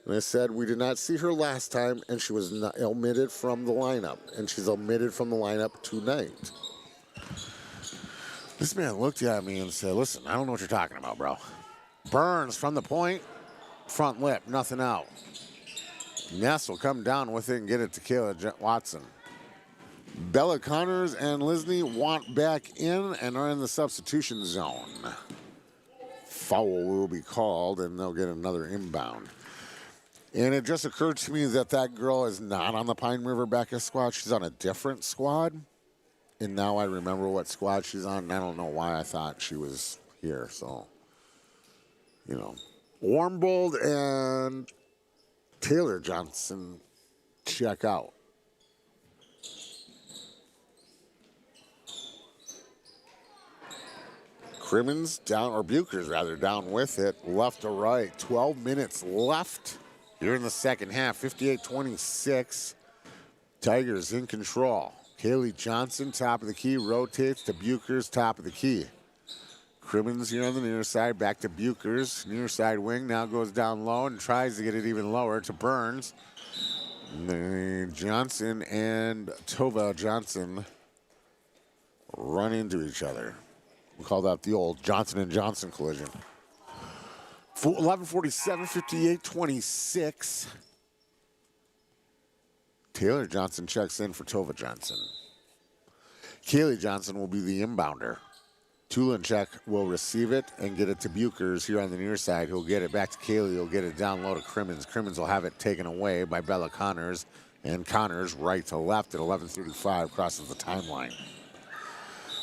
And I said, we did not see her last time, and she was not omitted from the lineup. And she's omitted from the lineup tonight. This man looked at me and said, listen, I don't know what you're talking about, bro. Burns from the point, front lip, nothing out. Ness will come down with it and get it to Kayla Watson. Bella Connors and Lisney want back in and are in the substitution zone. Foul will be called, and they'll get another inbound. And it just occurred to me that that girl is not on the Pine River-Backus squad. She's on a different squad. And now I remember what squad she's on, and I don't know why I thought she was here. So, you know, Warmbold and Taylor Johnson check out. Crimmins down, or Buchers rather, down with it, left to right. 12 minutes left here in the second half, 58-26. Tigers in control. Kaylee Johnson, top of the key, rotates to Buchers, top of the key. Crimmins here on the near side, back to Buchers. Near side wing now goes down low and tries to get it even lower to Burns. Johnson and Tova Johnson run into each other. We call that the old Johnson and Johnson collision. 11:47, 58-26. Taylor Johnson checks in for Tova Johnson. Kaylee Johnson will be the inbounder. Tulinchek will receive it and get it to Buchers here on the near side. He'll get it back to Kaylee. He'll get it down low to Crimmins. Crimmins will have it taken away by Bella Connors. And Connors right to left at 11:35 crosses the timeline.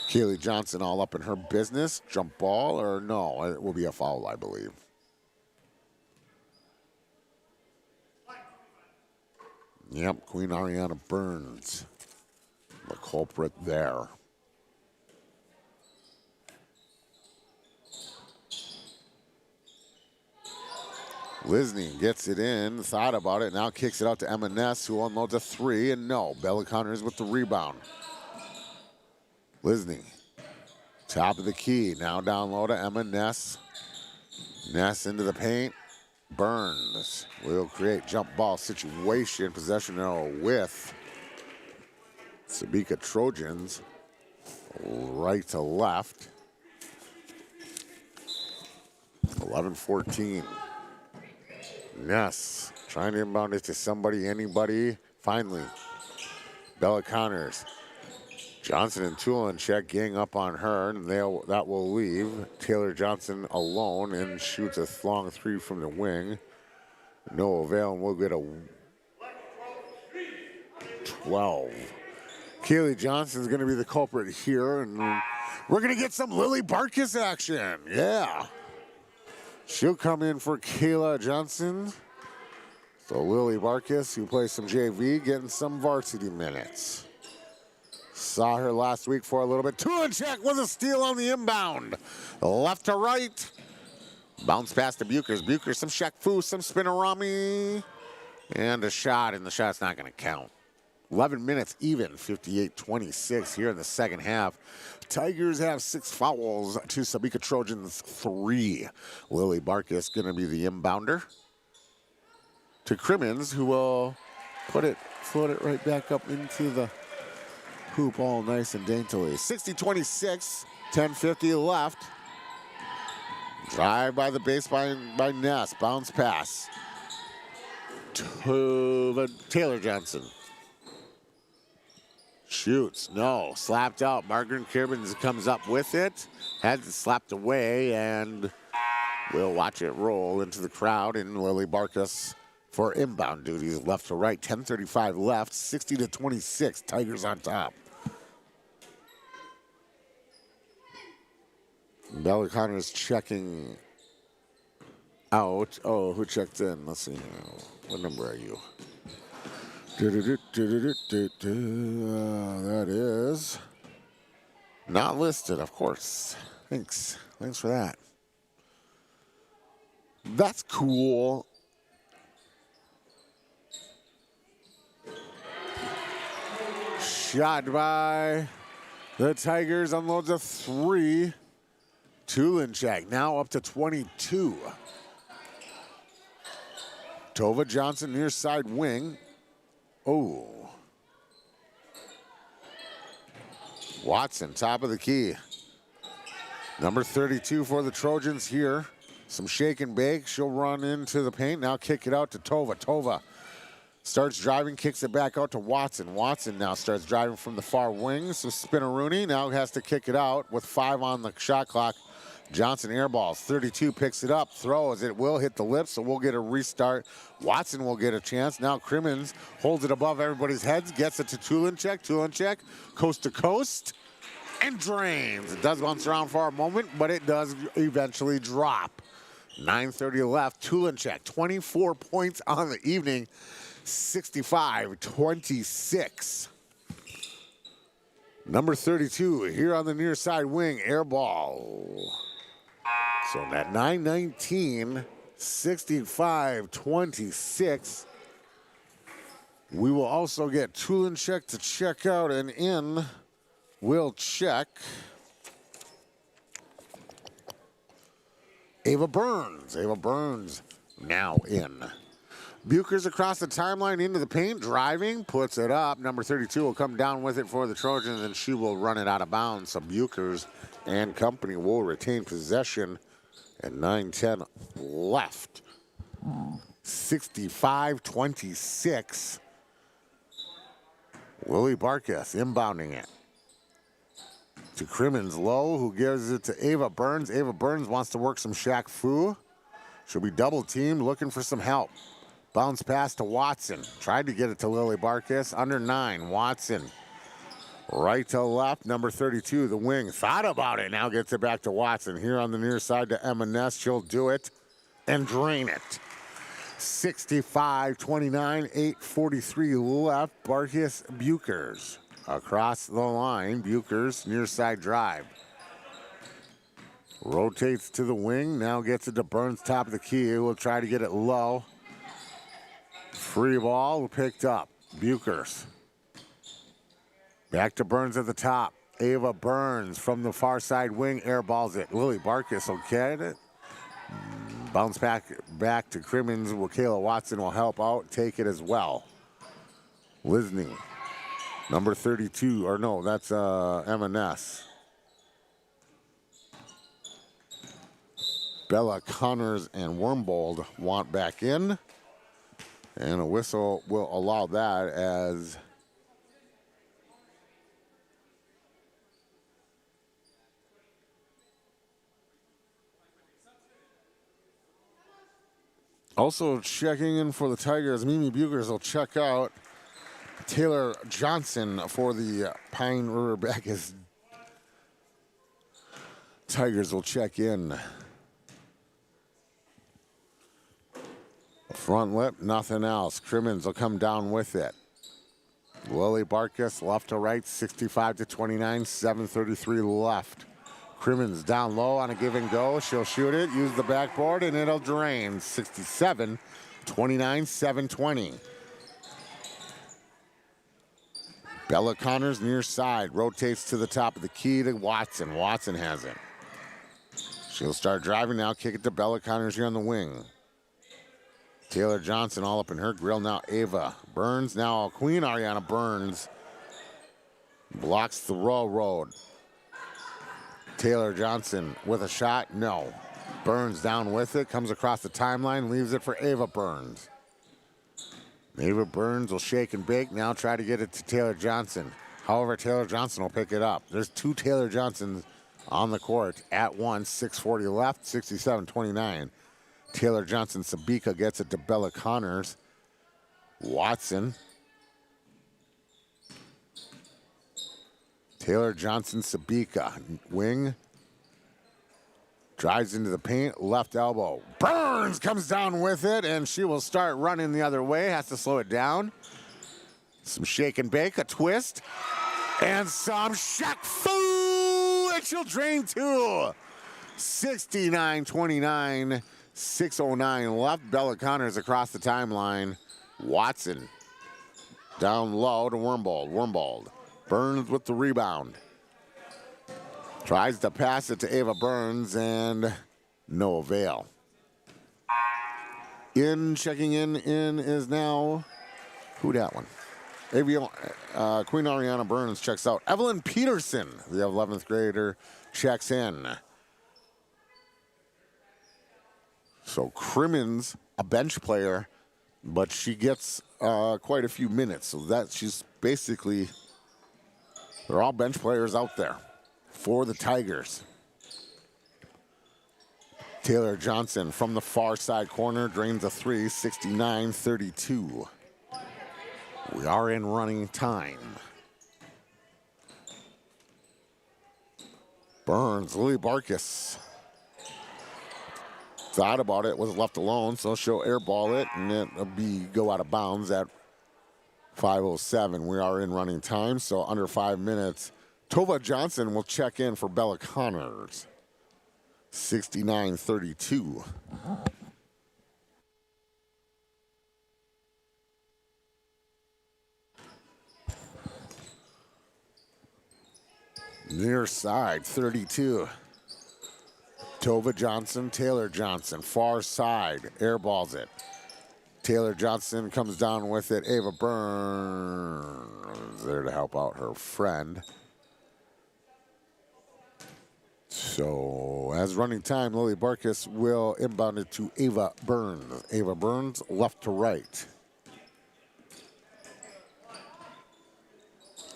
Kaylee Johnson all up in her business. Jump ball or no? It will be a foul, I believe. Yep, Queen Ariana Burns, the culprit there. Lisney gets it in, thought about it, now kicks it out to Emma Ness, who unloads a three, and no, Bella Connors with the rebound. Lisney, top of the key, now down low to Emma Ness. Ness into the paint. Burns will create jump ball situation. Possession arrow with Sebeka Trojans. Right to left. 11-14. Ness trying to inbound it to somebody, anybody. Finally, Bella Connors. Johnson and Tulinchek gang up on her, and that will leave. Taylor Johnson alone and shoots a long three from the wing. No avail, and we'll get a 12. Kaylee Johnson's going to be the culprit here, and we're going to get some Lily Barkus action. Yeah. She'll come in for Kayla Johnson. So Lily Barkus, who plays some JV, getting some varsity minutes. Saw her last week for a little bit. Tulinchek with a steal on the inbound. Left to right. Bounce pass to Buchers. Buchers, some Shaq Fu, some spinorami. And a shot, and the shot's not going to count. 11 minutes even, 58-26 here in the second half. Tigers have 6 fouls to Sebeka Trojans 3. Lily Barkus going to be the inbounder. To Crimmins, who will float it right back up into the hoop all nice and daintily. 60-26, 10:50 left. Drive by the base by Ness. Bounce pass to Taylor Johnson. Shoots, no, slapped out. Margaret Crimmins comes up with it. Has it slapped away, and we'll watch it roll into the crowd. And Lily Barkus for inbound duties, left to right. 10:35 left, 60-26. Tigers on top. Bella Connor's checking out. Oh, who checked in? Let's see here. What number are you? That is not listed, of course. Thanks for that. That's cool. Shot by the Tigers, unloads a 3. Tulinchak now up to 22. Tova Johnson near side wing. Oh. Watson, top of the key. Number 32 for the Trojans here. Some shake and bake. She'll run into the paint. Now kick it out to Tova. Tova starts driving, kicks it back out to Watson. Watson now starts driving from the far wing. So Spinaroonie now has to kick it out with 5 on the shot clock. Johnson airballs. 32 picks it up, throws. It will hit the lips, so we'll get a restart. Watson will get a chance. Now Crimmins holds it above everybody's heads, gets it to Tulinchak. Tulinchak, coast to coast, and drains. It does bounce around for a moment, but it does eventually drop. 9:30 left. Tulinchak, 24 points on the evening, 65-26. Number 32 here on the near side wing, air ball. So at 9:19, 65-26. We will also get Tulinchak to check out, and in will check Ava Burns. Ava Burns now in. Buchers across the timeline into the paint, driving, puts it up. Number 32 will come down with it for the Trojans, and she will run it out of bounds. So Buchers and company will retain possession at 9:10 left. 65-26. River-Backus inbounding it to Crimmins Low, who gives it to Ava Burns. Ava Burns wants to work some Shaq Fu. She'll be double teamed, looking for some help. Bounce pass to Watson. Tried to get it to River-Backus. Under 9. Watson. Right to left. Number 32, the wing. Thought about it. Now gets it back to Watson. Here on the near side to Emma Ness. She'll do it and drain it. 65-29. 8:43 left. Backus Buchers. Across the line. Buchers near side drive. Rotates to the wing. Now gets it to Burns, top of the key. We'll try to get it low. Free ball picked up. Buchers. Back to Burns at the top. Ava Burns from the far side wing airballs it. River-Backus will get it. Bounce back to Crimmins. Kayla Watson will help out, take it as well. Lisney. Number 32, or no, that's Emma Ness. Bella Connors and Wormbold want back in. And a whistle will allow that as also checking in for the Tigers. Mimi Buchers will check out. Taylor Johnson for the Pine River-Backus Tigers will check in. Front lip, nothing else. Crimmins will come down with it. River-Backus left to right, 65-29, 7:33 left. Crimmins down low on a give and go. She'll shoot it, use the backboard, and it'll drain. 67-29, 7:20. Bella Connors near side, rotates to the top of the key to Watson. Watson has it. She'll start driving now, kick it to Bella Connors here on the wing. Taylor Johnson all up in her grill. Now Ava Burns. Now Queen Ariana Burns blocks the railroad. Taylor Johnson with a shot. No. Burns down with it. Comes across the timeline. Leaves it for Ava Burns. Ava Burns will shake and bake. Now try to get it to Taylor Johnson. However, Taylor Johnson will pick it up. There's 2 Taylor Johnsons on the court at once. 6:40 left. 67-29. Taylor Johnson, Sebeka gets it to Bella Connors. Watson. Taylor Johnson, Sebeka. Wing. Drives into the paint, left elbow. Burns comes down with it, and she will start running the other way. Has to slow it down. Some shake and bake, a twist, and some Shaq Fu, and she'll drain two. 69-29, 6:09 left. Bella Connors across the timeline. Watson down low to Wormbold. Wormbold. Burns with the rebound. Tries to pass it to Ava Burns, and no avail. Checking in is now, who that one? Queen Ariana Burns checks out. Evelyn Peterson, the 11th grader, checks in. So Crimmins, a bench player, but she gets quite a few minutes. So that she's basically, they're all bench players out there for the Tigers. Taylor Johnson from the far side corner drains a three, 69-32. We are in running time. Burns, River-Backus. Thought about it, was left alone, so she'll airball it, and it'll go out of bounds at 5:07. We are in running time, so under 5 minutes. Tova Johnson will check in for Bella Connors. 69-32. Near side, 32. Tova Johnson, Taylor Johnson, far side, airballs it. Taylor Johnson comes down with it. Ava Burns there to help out her friend. So, as running time, River-Backus will inbound it to Ava Burns. Ava Burns, left to right.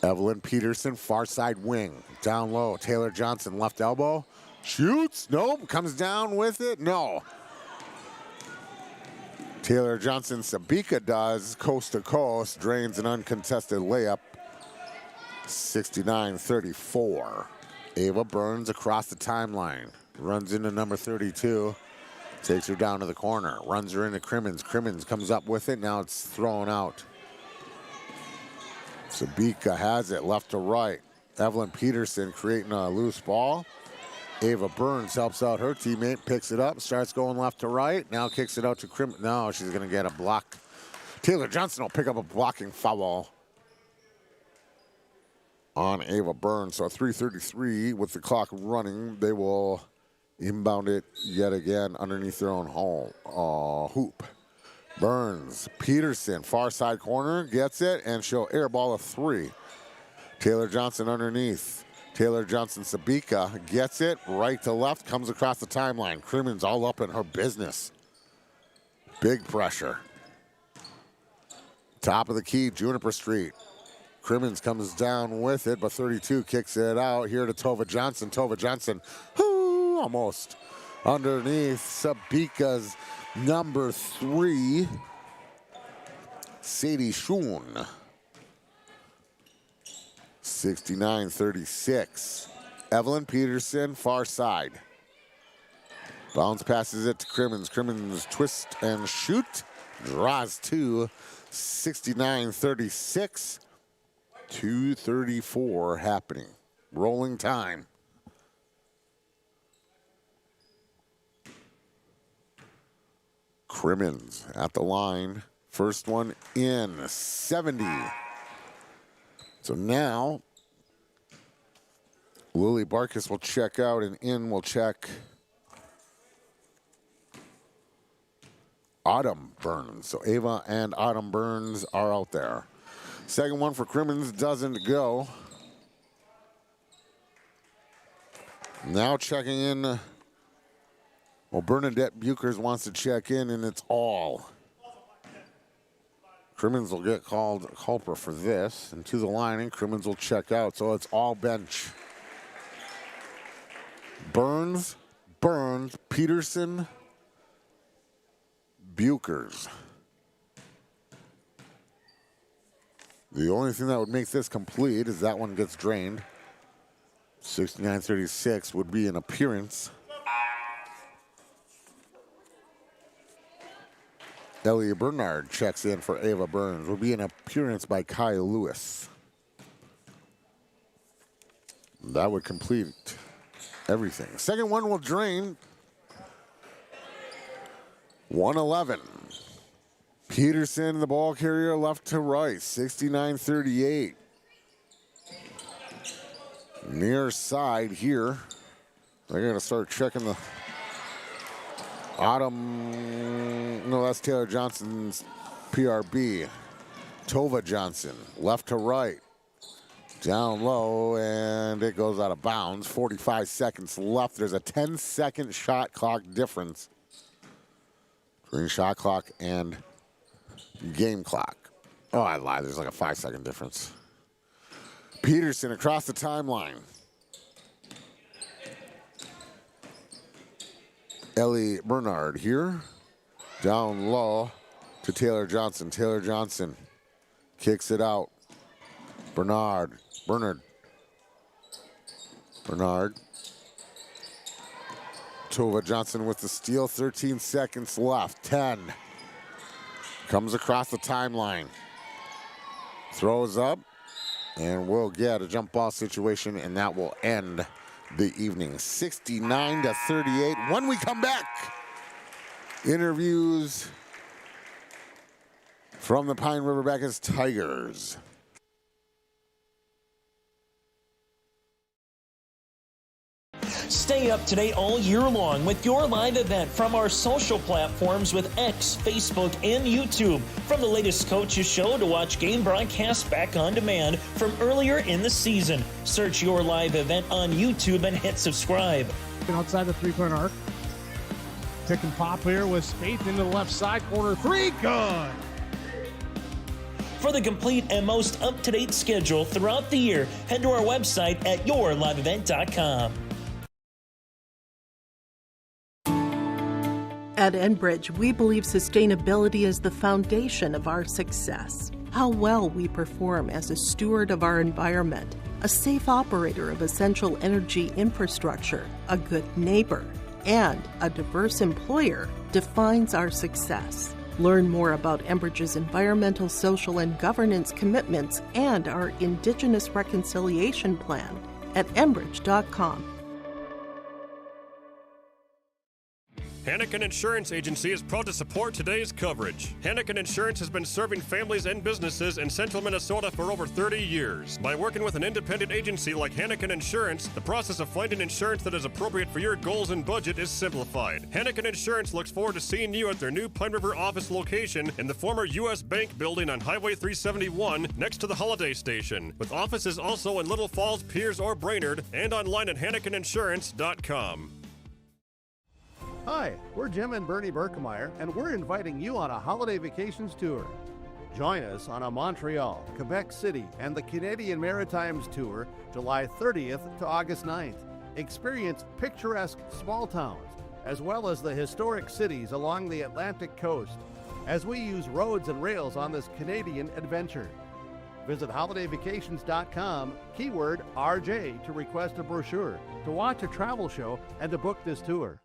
Evelyn Peterson, far side wing. Down low, Taylor Johnson, left elbow. Shoots, nope, comes down with it, no. Taylor Johnson, Sebeka does, coast to coast, drains an uncontested layup. 69-34. Ava Burns across the timeline. Runs into number 32. Takes her down to the corner. Runs her into Crimmins. Crimmins comes up with it. Now it's thrown out. Sebeka has it left to right. Evelyn Peterson creating a loose ball. Ava Burns helps out her teammate. Picks it up. Starts going left to right. Now kicks it out to Crimmins. No, she's going to get a block. Taylor Johnson will pick up a blocking foul on Ava Burns. So 3:33 with the clock running. They will inbound it yet again underneath their own hoop. Burns, Peterson, far side corner, gets it, and she'll airball a three. Taylor Johnson underneath. Taylor Johnson, Sebeka gets it, right to left, comes across the timeline. Crimmins all up in her business. Big pressure. Top of the key, Juniper Street. Crimmins comes down with it, but 32 kicks it out here to Tova Johnson. Tova Johnson, almost underneath Sebeka's number 3, Sadie Schoen. 69-36. Evelyn Peterson, far side. Bounce passes it to Crimmins. Crimmins twist and shoot. Draws two. 69-36. 2:34 happening. Rolling time. Crimmins at the line. First one in, 70. So now, River-Backus will check out and in will check Autumn Burns. So Ava and Autumn Burns are out there. Second one for Crimmins doesn't go. Now checking in. Well, Bernadette Bukers wants to check in, and it's all. Crimmins will get called culprit for this. And to the line, and Crimmins will check out. So it's all bench. Burns, Peterson, Bukers. The only thing that would make this complete is that one gets drained. 69-36 would be an appearance. Ellie Bernard checks in for Ava Burns. Will be an appearance by Kai Lewis. That would complete everything. Second one will drain. 111. Peterson, the ball carrier, left to right. 69-38. Near side here. They're going to start checking the Autumn. No, that's Taylor Johnson's PRB. Tova Johnson, left to right. Down low, and it goes out of bounds. 45 seconds left. There's a 10-second shot clock difference between shot clock and game clock. Oh, I lied. There's like a 5-second difference. Peterson across the timeline. Ellie Bernard here. Down low to Taylor Johnson. Taylor Johnson kicks it out. Bernard. Tova Johnson with the steal. 13 seconds left. 10. Comes across the timeline. Throws up. And we'll get a jump ball situation, and that will end the evening. 69-38. When we come back, interviews from the Pine River-Backus Tigers. Stay up to date all year long with your live event from our social platforms with X, Facebook, and YouTube. From the latest coaches show to watch game broadcasts back on demand from earlier in the season. Search your live event on YouTube and hit subscribe. Outside the three-point arc. Pick and pop here with Spaeth into the left side corner. Three, good. For the complete and most up-to-date schedule throughout the year, head to our website at yourliveevent.com. At Enbridge, we believe sustainability is the foundation of our success. How well we perform as a steward of our environment, a safe operator of essential energy infrastructure, a good neighbor, and a diverse employer defines our success. Learn more about Enbridge's environmental, social, and governance commitments and our Indigenous Reconciliation Plan at enbridge.com. Hannikin Insurance Agency is proud to support today's coverage. Hannikin Insurance has been serving families and businesses in central Minnesota for over 30 years. By working with an independent agency like Hannikin Insurance, the process of finding insurance that is appropriate for your goals and budget is simplified. Hannikin Insurance looks forward to seeing you at their new Pine River office location in the former U.S. Bank building on Highway 371 next to the Holiday Station, with offices also in Little Falls, Piers, or Brainerd, and online at HannikinInsurance.com. Hi, we're Jim and Bernie Berkemeyer, and we're inviting you on a holiday vacations tour. Join us on a Montreal, Quebec City, and the Canadian Maritimes tour, July 30th to August 9th. Experience picturesque small towns, as well as the historic cities along the Atlantic coast, as we use roads and rails on this Canadian adventure. Visit holidayvacations.com, keyword RJ, to request a brochure, to watch a travel show, and to book this tour.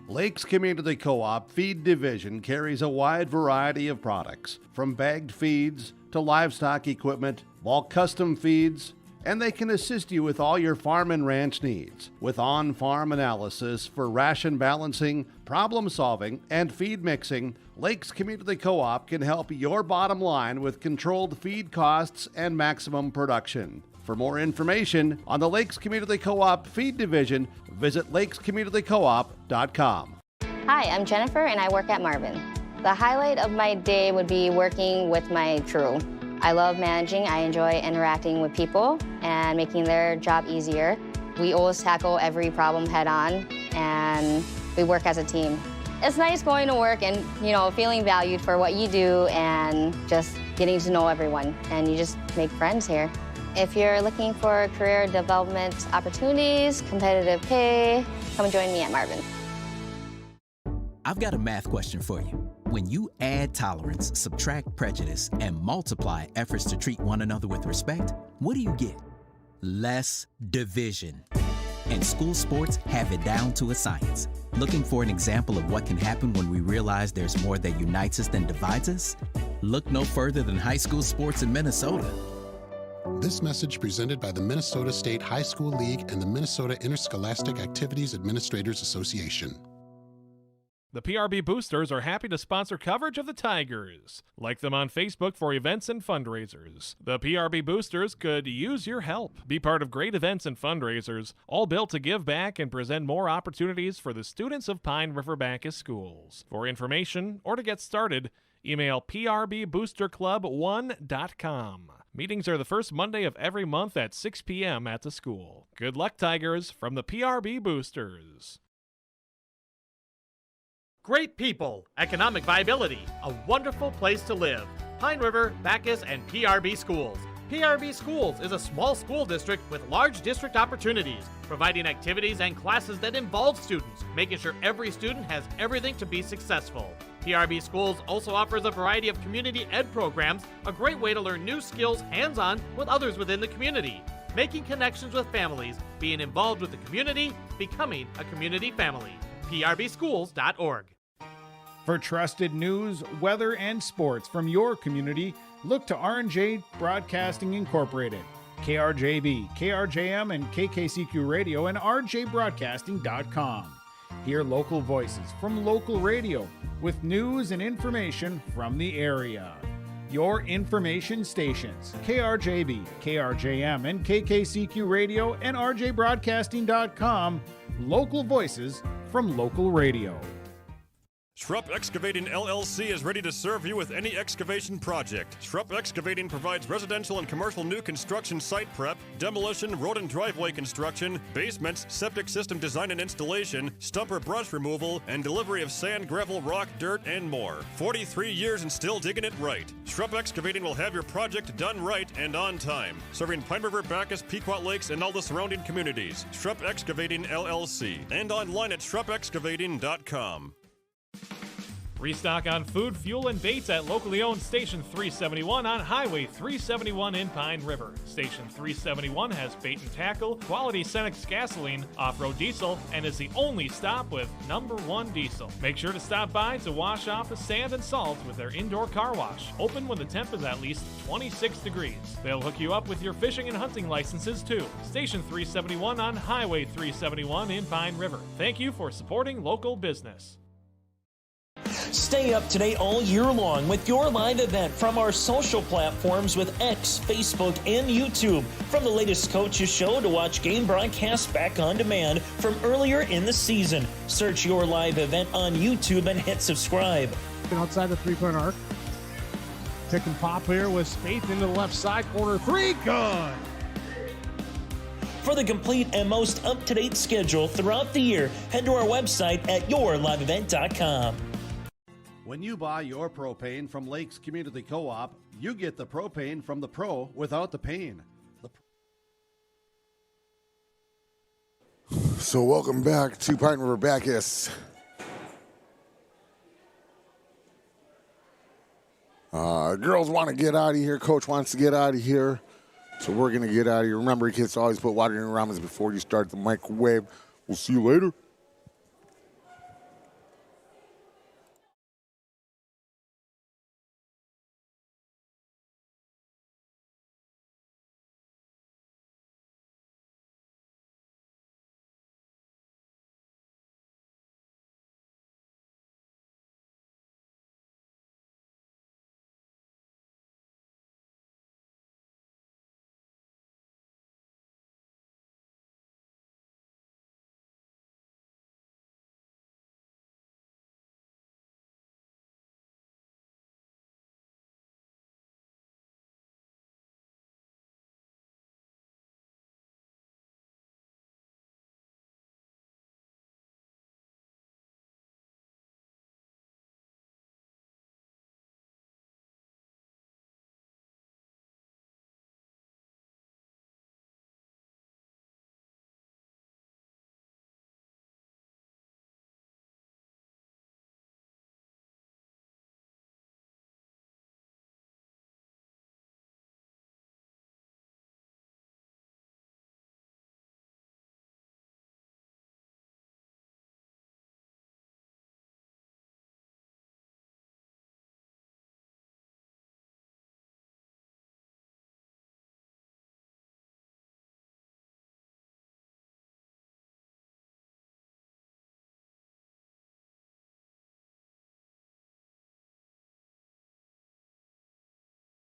Lakes Community Co-op Feed Division carries a wide variety of products, from bagged feeds to livestock equipment, bulk custom feeds, and they can assist you with all your farm and ranch needs, with on-farm analysis for ration balancing, problem solving, and feed mixing. Lakes Community Co-op can help your bottom line with controlled feed costs and maximum production. For more information on the Lakes Community Co-op Feed Division, visit lakescommunitycoop.com. Hi, I'm Jennifer and I work at Marvin. The highlight of my day would be working with my crew. I love managing, I enjoy interacting with people and making their job easier. We always tackle every problem head on and we work as a team. It's nice going to work and, feeling valued for what you do and just getting to know everyone, and you just make friends here. If you're looking for career development opportunities, competitive pay, come join me at Marvin. I've got a math question for you. When you add tolerance, subtract prejudice, and multiply efforts to treat one another with respect, what do you get? Less division. and school sports have it down to a science. Looking for an example of what can happen when we realize there's more that unites us than divides us? Look no further than high school sports in Minnesota. This message presented by the Minnesota State High School League and the Minnesota Interscholastic Activities Administrators Association. The PRB Boosters are happy to sponsor coverage of the Tigers. Like them on Facebook for events and fundraisers. The PRB Boosters could use your help. Be part of great events and fundraisers, all built to give back and present more opportunities for the students of Pine River-Backus schools. For information or to get started, email prboosterclub1.com. Meetings are the first Monday of every month at 6 p.m. at the school. Good luck, Tigers, from the PRB Boosters. Great people, economic viability, a wonderful place to live. Pine River, Backus, and PRB Schools. PRB Schools is a small school district with large district opportunities, providing activities and classes that involve students, making sure every student has everything to be successful. PRB Schools also offers a variety of community ed programs, a great way to learn new skills hands-on with others within the community, making connections with families, being involved with the community, becoming a community family. PRBschools.org. For trusted news, weather, and sports from your community, look to R&J Broadcasting Incorporated, KRJB, KRJM, and KKCQ Radio, and rjbroadcasting.com. Hear local voices from local radio with news and information from the area. Your information stations, KRJB, KRJM, and KKCQ Radio, and rjbroadcasting.com. Local voices from local radio. Schrupp Excavating LLC is ready to serve you with any excavation project. Schrupp Excavating provides residential and commercial new construction site prep, demolition, road and driveway construction, basements, septic system design and installation, stumper brush removal, and delivery of sand, gravel, rock, dirt, and more. 43 years and still digging it right. Schrupp Excavating will have your project done right and on time. Serving Pine River, Backus, Pequot Lakes, and all the surrounding communities. Schrupp Excavating LLC. And online at schruppexcavating.com. Restock on food, fuel, and baits at locally owned Station 371 on Highway 371 in Pine River. Station 371 has bait and tackle, quality Cenex gasoline, off-road diesel, and is the only stop with #1 diesel. Make sure to stop by to wash off the sand and salt with their indoor car wash. Open when the temp is at least 26 degrees. They'll hook you up with your fishing and hunting licenses too. Station 371 on Highway 371 in Pine River. Thank you for supporting local business. Stay up to date all year long with your live event from our social platforms with X, Facebook, and YouTube. From the latest coaches show to watch game broadcasts back on demand from earlier in the season. Search your live event on YouTube and hit subscribe. Outside the three-point arc. Pick and pop here with Spaeth into the left side corner. Three, good. For the complete and most up-to-date schedule throughout the year, head to our website at yourliveevent.com. When you buy your propane from Lakes Community Co-op, you get the propane from the pro without the pain. So welcome back to Pine River-Backus. Girls want to get out of here. Coach wants to get out of here. So we're going to get out of here. Remember, kids, always put water in your ramen before you start the microwave. We'll see you later.